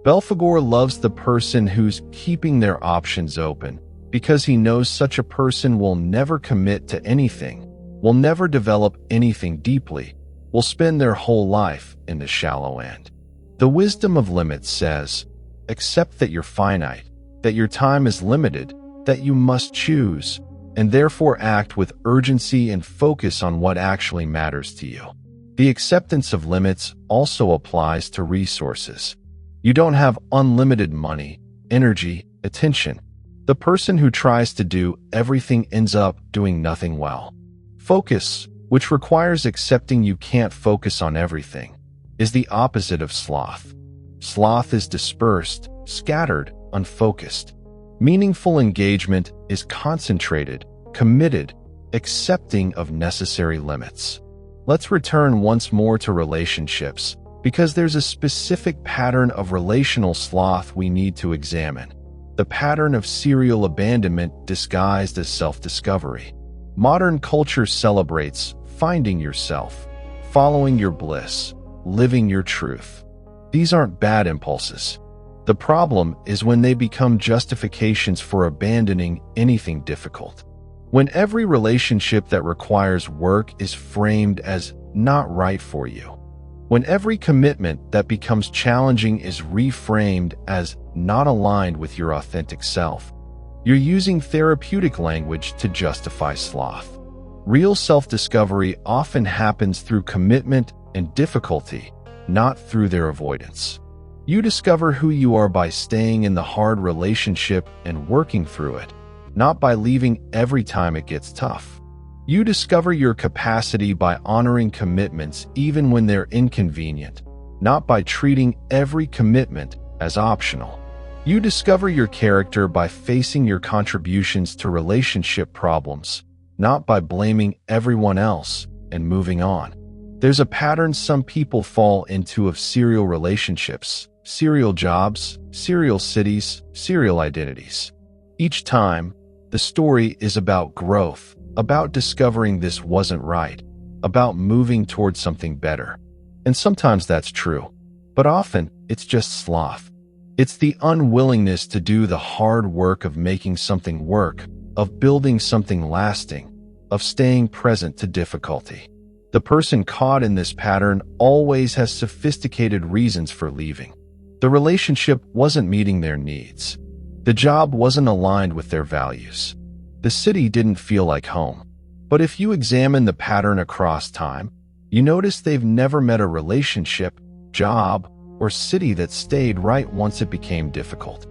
A: Belphegor loves the person who's keeping their options open because he knows such a person will never commit to anything, will never develop anything deeply, will spend their whole life in the shallow end. The wisdom of limits says, accept that you're finite, that your time is limited, that you must choose, and therefore act with urgency and focus on what actually matters to you. The acceptance of limits also applies to resources. You don't have unlimited money, energy, attention. The person who tries to do everything ends up doing nothing well. Focus, which requires accepting you can't focus on everything, is the opposite of sloth. Sloth is dispersed, scattered, unfocused. Meaningful engagement is concentrated, committed, accepting of necessary limits. Let's return once more to relationships, because there's a specific pattern of relational sloth we need to examine. The pattern of serial abandonment disguised as self-discovery. Modern culture celebrates finding yourself, following your bliss, living your truth. These aren't bad impulses. The problem is when they become justifications for abandoning anything difficult. When every relationship that requires work is framed as not right for you. When every commitment that becomes challenging is reframed as not aligned with your authentic self, you're using therapeutic language to justify sloth. Real self-discovery often happens through commitment and difficulty, not through their avoidance. You discover who you are by staying in the hard relationship and working through it, not by leaving every time it gets tough. You discover your capacity by honoring commitments even when they're inconvenient, not by treating every commitment as optional. You discover your character by facing your contributions to relationship problems, not by blaming everyone else and moving on. There's a pattern some people fall into of serial relationships, serial jobs, serial cities, serial identities. Each time, the story is about growth, about discovering this wasn't right, about moving towards something better. And sometimes that's true, but often it's just sloth. It's the unwillingness to do the hard work of making something work, of building something lasting, of staying present to difficulty. The person caught in this pattern always has sophisticated reasons for leaving. The relationship wasn't meeting their needs. The job wasn't aligned with their values. The city didn't feel like home. But if you examine the pattern across time, you notice they've never met a relationship, job, or city that stayed right once it became difficult.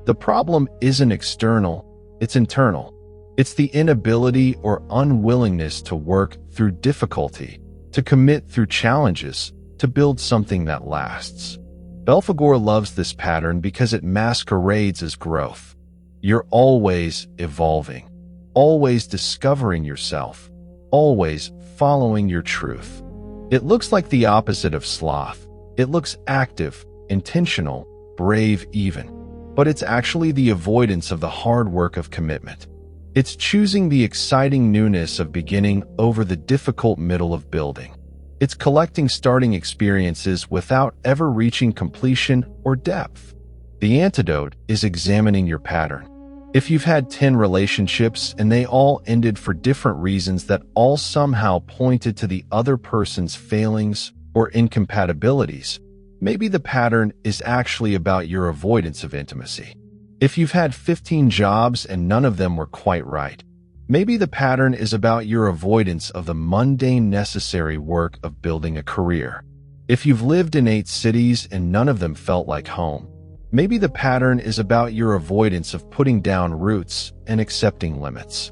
A: The problem isn't external, it's internal. It's the inability or unwillingness to work through difficulty, to commit through challenges, to build something that lasts. Belphegor loves this pattern because it masquerades as growth. You're always evolving, always discovering yourself, always following your truth. It looks like the opposite of sloth. It looks active, intentional, brave even. But it's actually the avoidance of the hard work of commitment. It's choosing the exciting newness of beginning over the difficult middle of building. It's collecting starting experiences without ever reaching completion or depth. The antidote is examining your pattern. If you've had 10 relationships and they all ended for different reasons that all somehow pointed to the other person's failings or incompatibilities, maybe the pattern is actually about your avoidance of intimacy. If you've had 15 jobs and none of them were quite right, maybe the pattern is about your avoidance of the mundane necessary work of building a career. If you've lived in 8 cities and none of them felt like home, maybe the pattern is about your avoidance of putting down roots and accepting limits.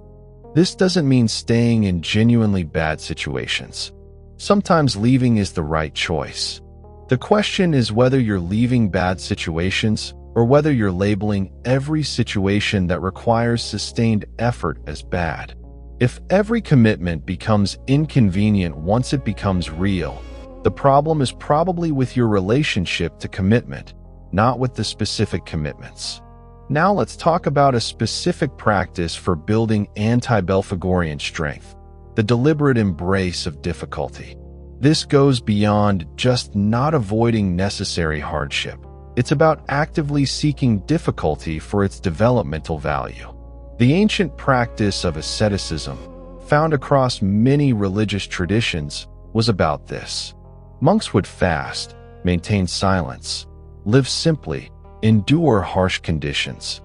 A: This doesn't mean staying in genuinely bad situations. Sometimes leaving is the right choice. The question is whether you're leaving bad situations or whether you're labeling every situation that requires sustained effort as bad. If every commitment becomes inconvenient once it becomes real, the problem is probably with your relationship to commitment, not with the specific commitments. Now let's talk about a specific practice for building anti-Belphegorian strength, the deliberate embrace of difficulty. This goes beyond just not avoiding necessary hardship. It's about actively seeking difficulty for its developmental value. The ancient practice of asceticism, found across many religious traditions, was about this. Monks would fast, maintain silence, live simply, endure harsh conditions.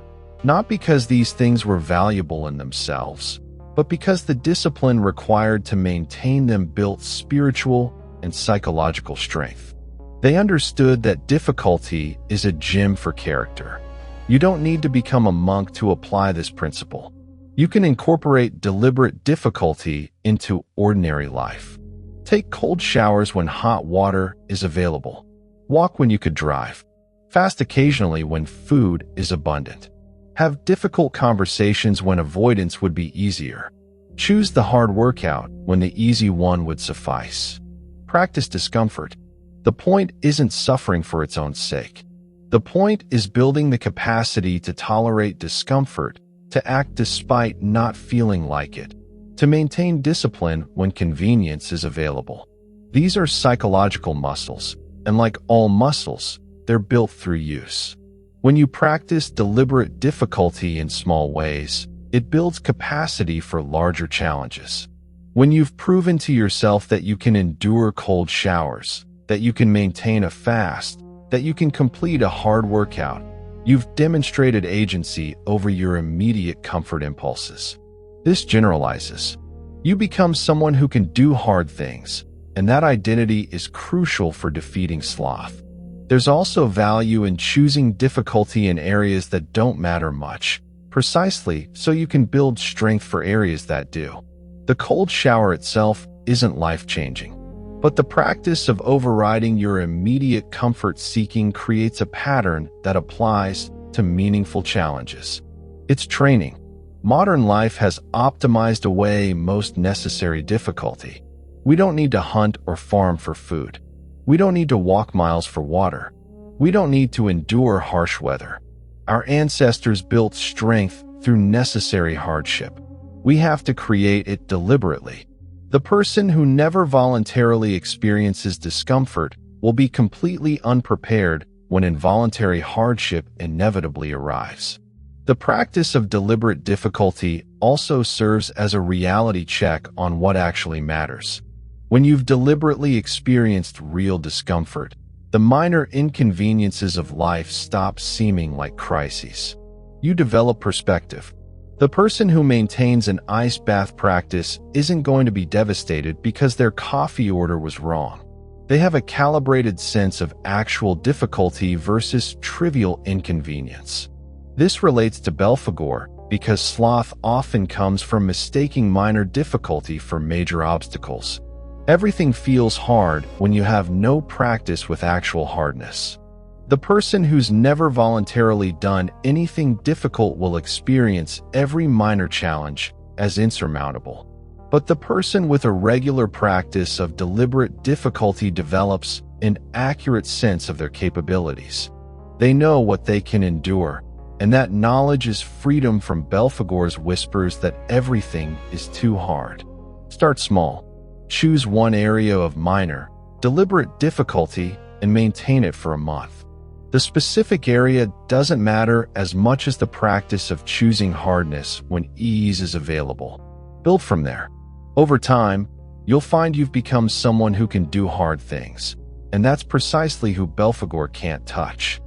A: not because these things were valuable in themselves, but because the discipline required to maintain them built spiritual and psychological strength. They understood that difficulty is a gym for character. You don't need to become a monk to apply this principle. You can incorporate deliberate difficulty into ordinary life. Take cold showers when hot water is available. Walk when you could drive. Fast occasionally when food is abundant. Have difficult conversations when avoidance would be easier. Choose the hard workout when the easy one would suffice. Practice discomfort. The point isn't suffering for its own sake. The point is building the capacity to tolerate discomfort, to act despite not feeling like it, to maintain discipline when convenience is available. These are psychological muscles, and like all muscles, they're built through use. When you practice deliberate difficulty in small ways, it builds capacity for larger challenges. When you've proven to yourself that you can endure cold showers, that you can maintain a fast, that you can complete a hard workout, you've demonstrated agency over your immediate comfort impulses. This generalizes. You become someone who can do hard things, and that identity is crucial for defeating sloth. There's also value in choosing difficulty in areas that don't matter much, precisely so you can build strength for areas that do. The cold shower itself isn't life-changing, but the practice of overriding your immediate comfort-seeking creates a pattern that applies to meaningful challenges. It's training. Modern life has optimized away most necessary difficulty. We don't need to hunt or farm for food. We don't need to walk miles for water. We don't need to endure harsh weather. Our ancestors built strength through necessary hardship. We have to create it deliberately. The person who never voluntarily experiences discomfort will be completely unprepared when involuntary hardship inevitably arrives. The practice of deliberate difficulty also serves as a reality check on what actually matters. When you've deliberately experienced real discomfort, the minor inconveniences of life stop seeming like crises. You develop perspective. The person who maintains an ice bath practice isn't going to be devastated because their coffee order was wrong. They have a calibrated sense of actual difficulty versus trivial inconvenience. This relates to Belphegor because sloth often comes from mistaking minor difficulty for major obstacles. Everything feels hard when you have no practice with actual hardness. The person who's never voluntarily done anything difficult will experience every minor challenge as insurmountable. But the person with a regular practice of deliberate difficulty develops an accurate sense of their capabilities. They know what they can endure, and that knowledge is freedom from Belphegor's whispers that everything is too hard. Start small. Choose one area of minor, deliberate difficulty and maintain it for a month. The specific area doesn't matter as much as the practice of choosing hardness when ease is available. Build from there. Over time, you'll find you've become someone who can do hard things, and that's precisely who Belphegor can't touch.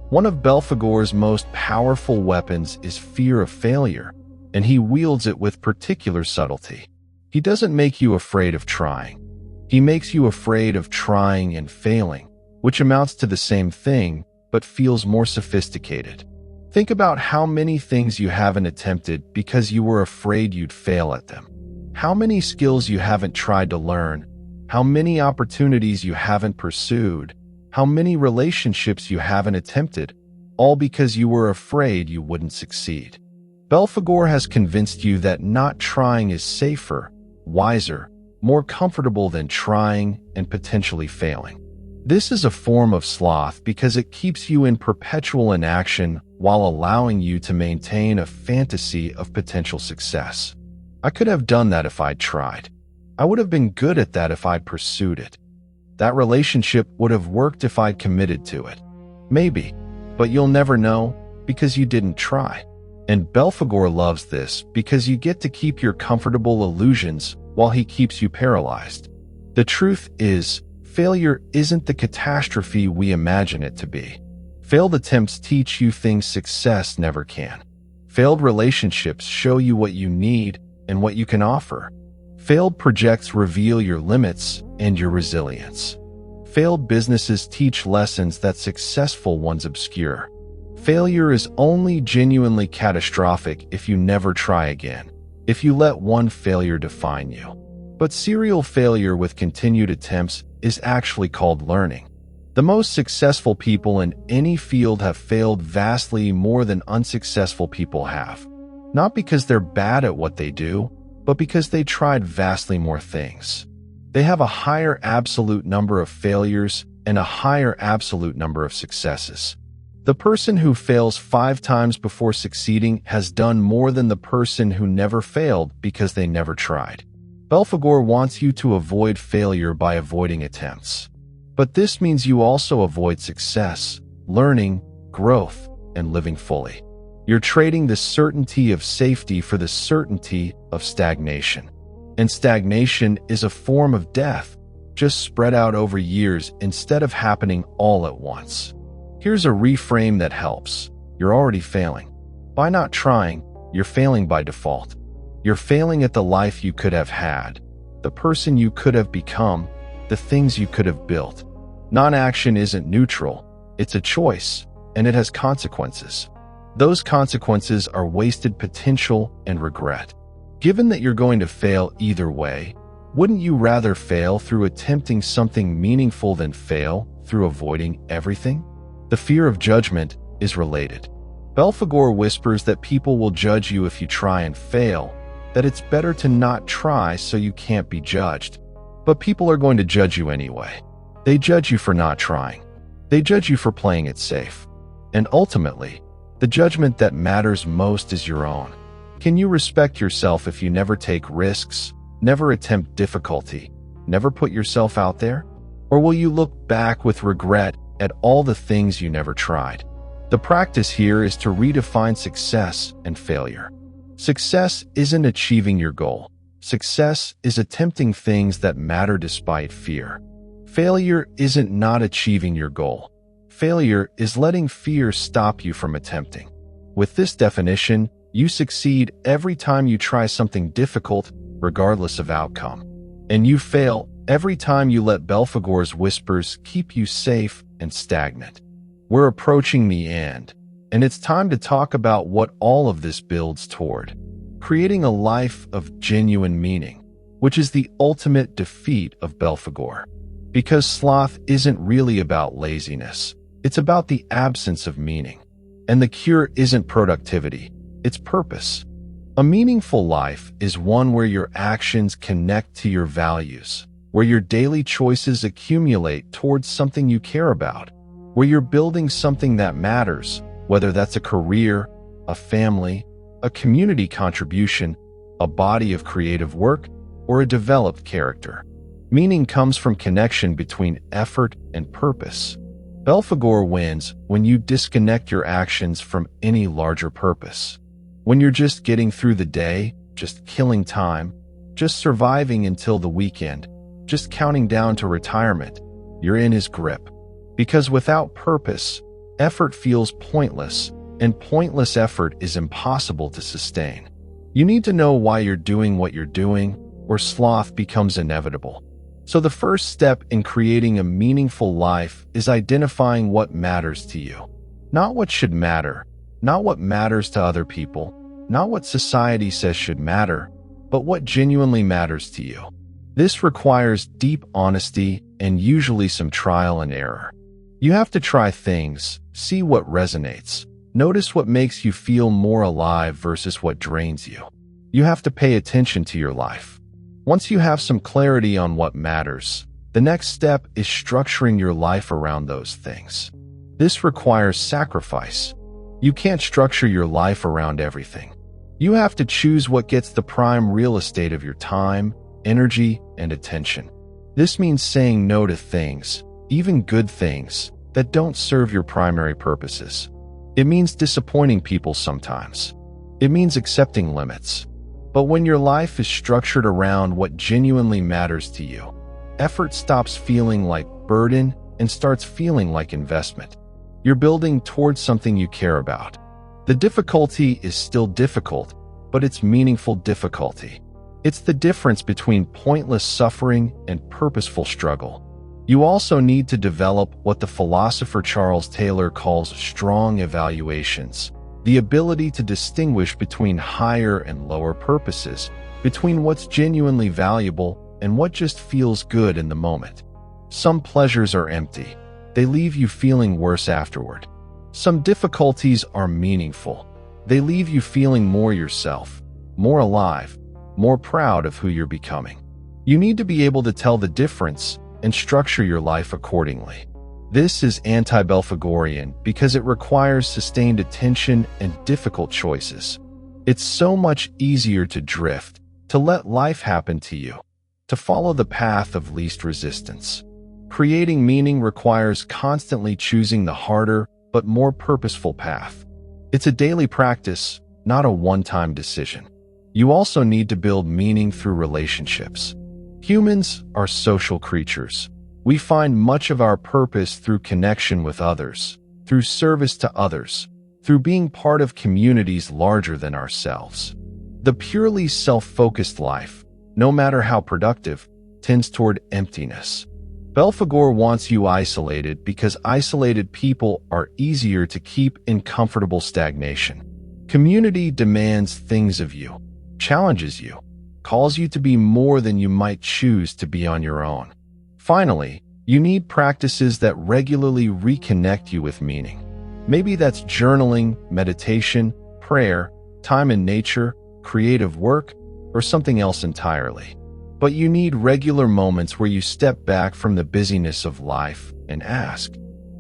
A: One of Belphegor's most powerful weapons is fear of failure, and he wields it with particular subtlety. He doesn't make you afraid of trying. He makes you afraid of trying and failing, which amounts to the same thing, but feels more sophisticated. Think about how many things you haven't attempted because you were afraid you'd fail at them. How many skills you haven't tried to learn. How many opportunities you haven't pursued. How many relationships you haven't attempted, all because you were afraid you wouldn't succeed. Belphegor has convinced you that not trying is safer, wiser, more comfortable than trying and potentially failing. This is a form of sloth because it keeps you in perpetual inaction while allowing you to maintain a fantasy of potential success. I could have done that if I'd tried. I would have been good at that if I'd pursued it. That relationship would have worked if I'd committed to it. Maybe, but you'll never know because you didn't try. And Belphegor loves this because you get to keep your comfortable illusions while he keeps you paralyzed. The truth is, failure isn't the catastrophe we imagine it to be. Failed attempts teach you things success never can. Failed relationships show you what you need and what you can offer. Failed projects reveal your limits and your resilience. Failed businesses teach lessons that successful ones obscure. Failure is only genuinely catastrophic if you never try again, if you let one failure define you. But serial failure with continued attempts is actually called learning. The most successful people in any field have failed vastly more than unsuccessful people have. Not because they're bad at what they do, but because they tried vastly more things. They have a higher absolute number of failures and a higher absolute number of successes. The person who fails 5 times before succeeding has done more than the person who never failed because they never tried. Belphegor wants you to avoid failure by avoiding attempts. But this means you also avoid success, learning, growth, and living fully. You're trading the certainty of safety for the certainty of stagnation. And stagnation is a form of death, just spread out over years instead of happening all at once. Here's a reframe that helps. You're already failing. By not trying, you're failing by default. You're failing at the life you could have had, the person you could have become, the things you could have built. Non-action isn't neutral. It's a choice, and it has consequences. Those consequences are wasted potential and regret. Given that you're going to fail either way, wouldn't you rather fail through attempting something meaningful than fail through avoiding everything? The fear of judgment is related. Belphegor whispers that people will judge you if you try and fail, that it's better to not try so you can't be judged. But people are going to judge you anyway. They judge you for not trying. They judge you for playing it safe. And ultimately, the judgment that matters most is your own. Can you respect yourself if you never take risks, never attempt difficulty, never put yourself out there? Or will you look back with regret at all the things you never tried? The practice here is to redefine success and failure. Success isn't achieving your goal. Success is attempting things that matter despite fear. Failure isn't not achieving your goal. Failure is letting fear stop you from attempting. With this definition, you succeed every time you try something difficult, regardless of outcome. And you fail every time you let Belphegor's whispers keep you safe and stagnant. We're approaching the end, and it's time to talk about what all of this builds toward. Creating a life of genuine meaning, which is the ultimate defeat of Belphegor. Because sloth isn't really about laziness. It's about the absence of meaning. And the cure isn't productivity, it's purpose. A meaningful life is one where your actions connect to your values, where your daily choices accumulate towards something you care about, where you're building something that matters, whether that's a career, a family, a community contribution, a body of creative work, or a developed character. Meaning comes from connection between effort and purpose. Belphegor wins when you disconnect your actions from any larger purpose. When you're just getting through the day, just killing time, just surviving until the weekend, just counting down to retirement, you're in his grip. Because without purpose, effort feels pointless, and pointless effort is impossible to sustain. You need to know why you're doing what you're doing, or sloth becomes inevitable. So the first step in creating a meaningful life is identifying what matters to you. Not what should matter, not what matters to other people, not what society says should matter, but what genuinely matters to you. This requires deep honesty and usually some trial and error. You have to try things, see what resonates, notice what makes you feel more alive versus what drains you. You have to pay attention to your life. Once you have some clarity on what matters, the next step is structuring your life around those things. This requires sacrifice. You can't structure your life around everything. You have to choose what gets the prime real estate of your time, energy, and attention. This means saying no to things, even good things, that don't serve your primary purposes. It means disappointing people sometimes. It means accepting limits. But when your life is structured around what genuinely matters to you, effort stops feeling like burden and starts feeling like investment. You're building towards something you care about. The difficulty is still difficult, but it's meaningful difficulty. It's the difference between pointless suffering and purposeful struggle. You also need to develop what the philosopher Charles Taylor calls strong evaluations, the ability to distinguish between higher and lower purposes, between what's genuinely valuable and what just feels good in the moment. Some pleasures are empty. They leave you feeling worse afterward. Some difficulties are meaningful. They leave you feeling more yourself, more alive, more proud of who you're becoming. You need to be able to tell the difference and structure your life accordingly. This is anti-Belphegorian because it requires sustained attention and difficult choices. It's so much easier to drift, to let life happen to you, to follow the path of least resistance. Creating meaning requires constantly choosing the harder but more purposeful path. It's a daily practice, not a one-time decision. You also need to build meaning through relationships. Humans are social creatures. We find much of our purpose through connection with others, through service to others, through being part of communities larger than ourselves. The purely self-focused life, no matter how productive, tends toward emptiness. Belphegor wants you isolated because isolated people are easier to keep in comfortable stagnation. Community demands things of you, challenges you, calls you to be more than you might choose to be on your own. Finally, you need practices that regularly reconnect you with meaning. Maybe that's journaling, meditation, prayer, time in nature, creative work, or something else entirely. But you need regular moments where you step back from the busyness of life and ask,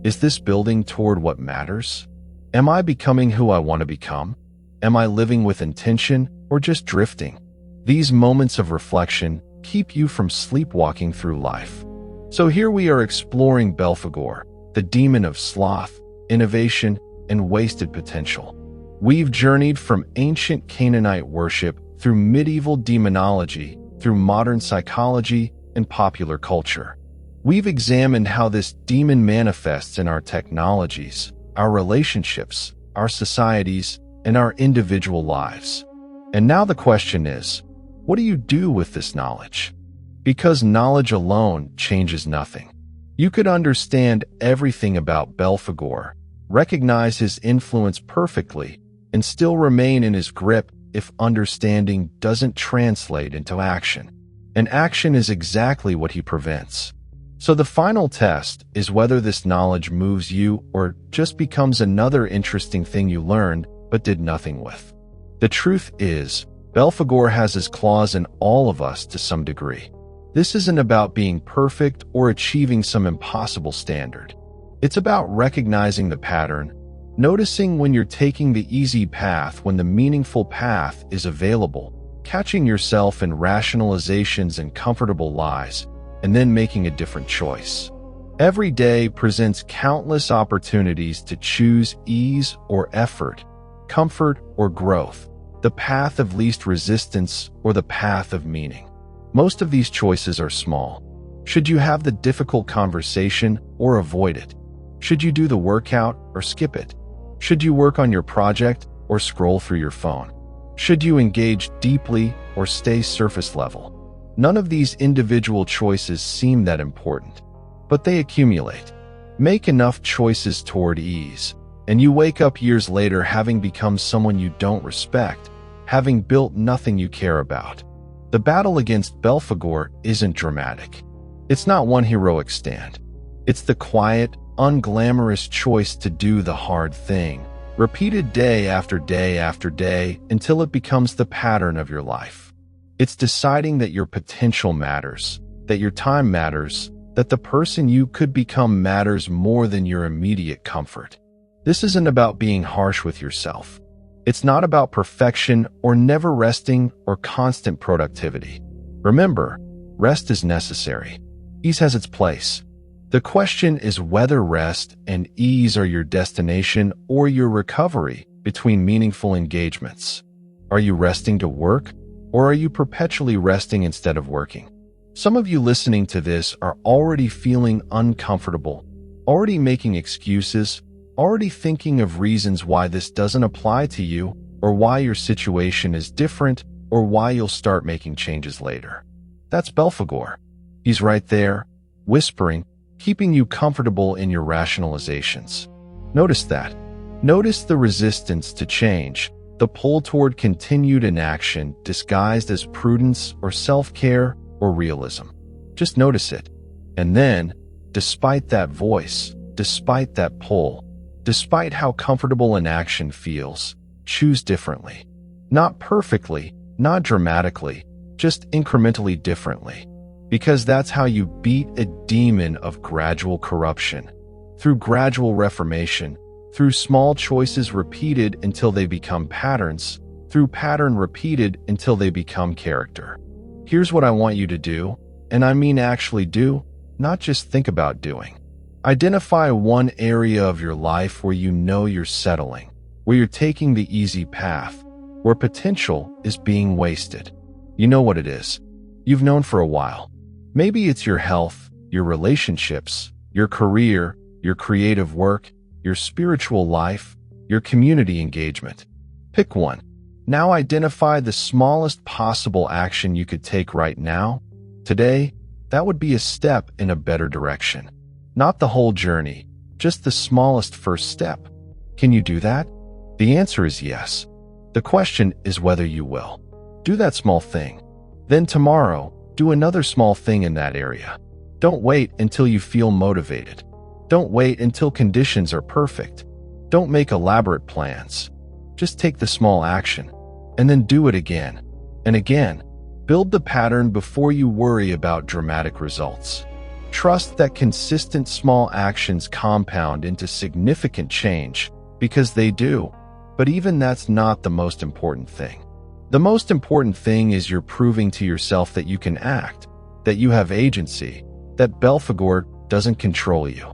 A: is this building toward what matters? Am I becoming who I want to become? Am I living with intention or just drifting? These moments of reflection keep you from sleepwalking through life. So here we are exploring Belphegor, the demon of sloth, innovation, and wasted potential. We've journeyed from ancient Canaanite worship through medieval demonology, through modern psychology and popular culture. We've examined how this demon manifests in our technologies, our relationships, our societies, and our individual lives. And now the question is, what do you do with this knowledge? Because knowledge alone changes nothing. You could understand everything about Belphegor, recognize his influence perfectly, and still remain in his grip if understanding doesn't translate into action. And action is exactly what he prevents. So the final test is whether this knowledge moves you or just becomes another interesting thing you learned but did nothing with. The truth is, Belphegor has his claws in all of us to some degree. This isn't about being perfect or achieving some impossible standard. It's about recognizing the pattern, noticing when you're taking the easy path when the meaningful path is available, catching yourself in rationalizations and comfortable lies, and then making a different choice. Every day presents countless opportunities to choose ease or effort, comfort or growth, the path of least resistance or the path of meaning. Most of these choices are small. Should you have the difficult conversation or avoid it? Should you do the workout or skip it? Should you work on your project or scroll through your phone? Should you engage deeply or stay surface level? None of these individual choices seem that important, but they accumulate. Make enough choices toward ease, and you wake up years later having become someone you don't respect, having built nothing you care about. The battle against Belphegor isn't dramatic. It's not one heroic stand. It's the quiet, unglamorous choice to do the hard thing, repeated day after day after day until it becomes the pattern of your life. It's deciding that your potential matters, that your time matters, that the person you could become matters more than your immediate comfort. This isn't about being harsh with yourself. It's not about perfection or never resting or constant productivity. Remember, rest is necessary. Ease has its place. The question is whether rest and ease are your destination or your recovery between meaningful engagements. Are you resting to work, or are you perpetually resting instead of working? Some of you listening to this are already feeling uncomfortable, already making excuses, already thinking of reasons why this doesn't apply to you, or why your situation is different, or why you'll start making changes later. That's Belphegor. He's right there, whispering, keeping you comfortable in your rationalizations. Notice that. Notice the resistance to change, the pull toward continued inaction disguised as prudence or self-care or realism. Just notice it. And then, despite that voice, despite that pull, despite how comfortable inaction feels, choose differently. Not perfectly, not dramatically, just incrementally differently. Because that's how you beat a demon of gradual corruption. Through gradual reformation, through small choices repeated until they become patterns, through pattern repeated until they become character. Here's what I want you to do, and I mean actually do, not just think about doing. Identify one area of your life where you know you're settling, where you're taking the easy path, where potential is being wasted. You know what it is. You've known for a while. Maybe it's your health, your relationships, your career, your creative work, your spiritual life, your community engagement. Pick one. Now identify the smallest possible action you could take right now. Today, that would be a step in a better direction. Not the whole journey, just the smallest first step. Can you do that? The answer is yes. The question is whether you will. Do that small thing. Then tomorrow, do another small thing in that area. Don't wait until you feel motivated. Don't wait until conditions are perfect. Don't make elaborate plans. Just take the small action, and then do it again and again. Build the pattern before you worry about dramatic results. Trust that consistent small actions compound into significant change, because they do. But even that's not the most important thing. The most important thing is you're proving to yourself that you can act, that you have agency, that Belphegor doesn't control you.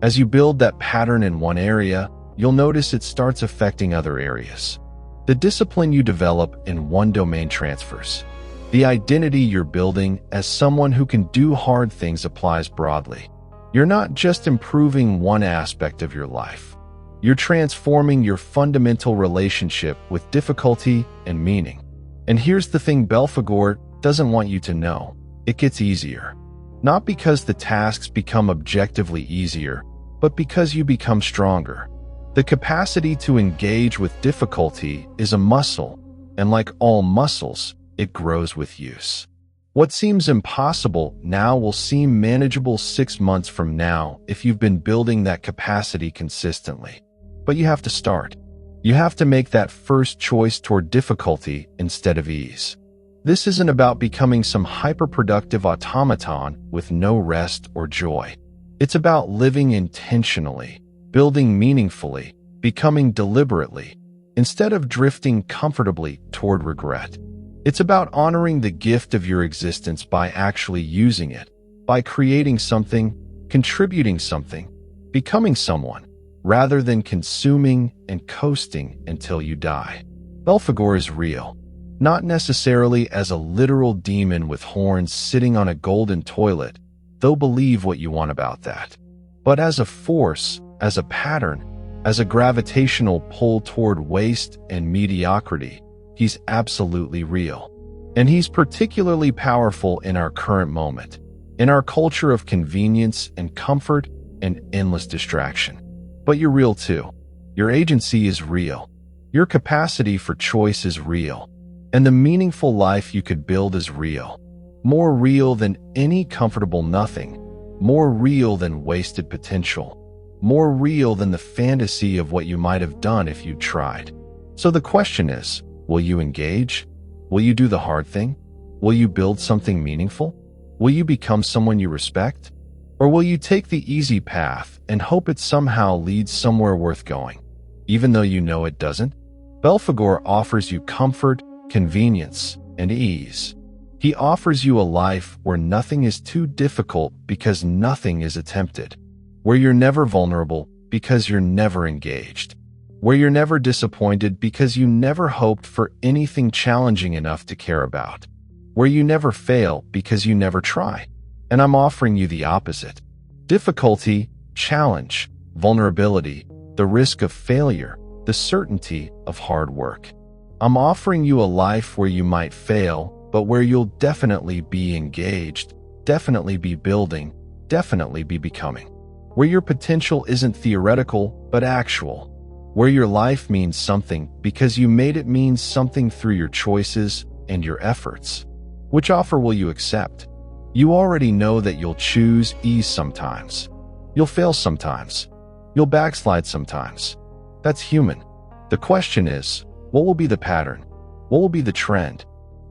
A: As you build that pattern in one area, you'll notice it starts affecting other areas. The discipline you develop in one domain transfers. The identity you're building as someone who can do hard things applies broadly. You're not just improving one aspect of your life. You're transforming your fundamental relationship with difficulty and meaning. And here's the thing Belphegor doesn't want you to know. It gets easier. Not because the tasks become objectively easier, but because you become stronger. The capacity to engage with difficulty is a muscle, and like all muscles, it grows with use. What seems impossible now will seem manageable 6 months from now if you've been building that capacity consistently. But you have to start. You have to make that first choice toward difficulty instead of ease. This isn't about becoming some hyper-productive automaton with no rest or joy. It's about living intentionally, building meaningfully, becoming deliberately, instead of drifting comfortably toward regret. It's about honoring the gift of your existence by actually using it, by creating something, contributing something, becoming someone, rather than consuming and coasting until you die. Belphegor is real, not necessarily as a literal demon with horns sitting on a golden toilet, though believe what you want about that, but as a force, as a pattern, as a gravitational pull toward waste and mediocrity. He's absolutely real. And he's particularly powerful in our current moment, in our culture of convenience and comfort and endless distraction. But you're real too. Your agency is real. Your capacity for choice is real. And the meaningful life you could build is real. More real than any comfortable nothing. More real than wasted potential. More real than the fantasy of what you might have done if you'd tried. So the question is, will you engage? Will you do the hard thing? Will you build something meaningful? Will you become someone you respect? Or will you take the easy path and hope it somehow leads somewhere worth going, even though you know it doesn't? Belphegor offers you comfort, convenience, and ease. He offers you a life where nothing is too difficult because nothing is attempted, where you're never vulnerable because you're never engaged, where you're never disappointed because you never hoped for anything challenging enough to care about, where you never fail because you never try. And I'm offering you the opposite. Difficulty, challenge, vulnerability, the risk of failure, the certainty of hard work. I'm offering you a life where you might fail, but where you'll definitely be engaged, definitely be building, definitely be becoming. Where your potential isn't theoretical, but actual. Where your life means something because you made it mean something through your choices and your efforts. Which offer will you accept? You already know that you'll choose ease sometimes. You'll fail sometimes. You'll backslide sometimes. That's human. The question is, what will be the pattern? What will be the trend?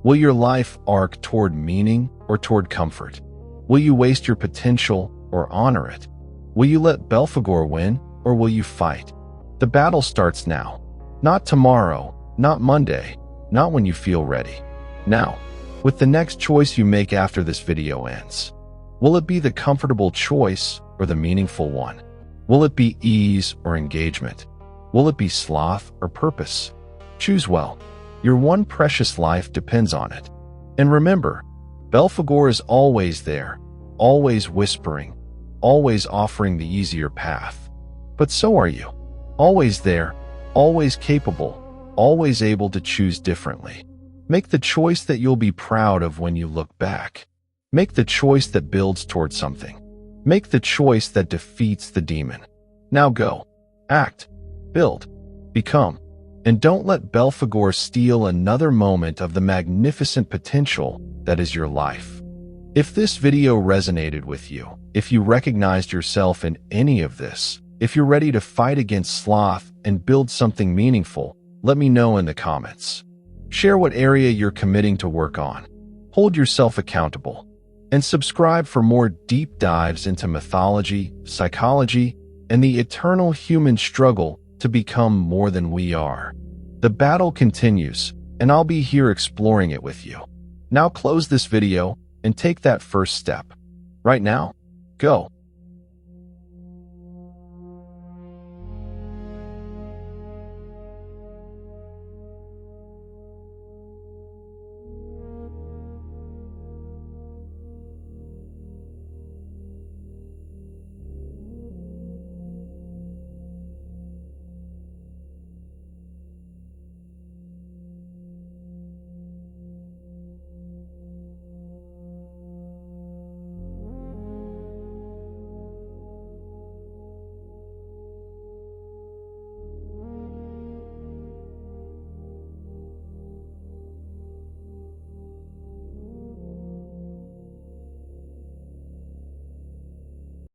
A: Will your life arc toward meaning or toward comfort? Will you waste your potential or honor it? Will you let Belphegor win or will you fight? The battle starts now. Not tomorrow, not Monday, not when you feel ready. Now, with the next choice you make after this video ends. Will it be the comfortable choice or the meaningful one? Will it be ease or engagement? Will it be sloth or purpose? Choose well. Your one precious life depends on it. And remember, Belphegor is always there, always whispering, always offering the easier path. But so are you. Always there, always capable, always able to choose differently. Make the choice that you'll be proud of when you look back. Make the choice that builds toward something. Make the choice that defeats the demon. Now go. Act. Build. Become. And don't let Belphegor steal another moment of the magnificent potential that is your life. If this video resonated with you, if you recognized yourself in any of this, if you're ready to fight against sloth and build something meaningful, let me know in the comments. Share what area you're committing to work on. Hold yourself accountable. And subscribe for more deep dives into mythology, psychology, and the eternal human struggle to become more than we are. The battle continues, and I'll be here exploring it with you. Now close this video and take that first step. Right now, go.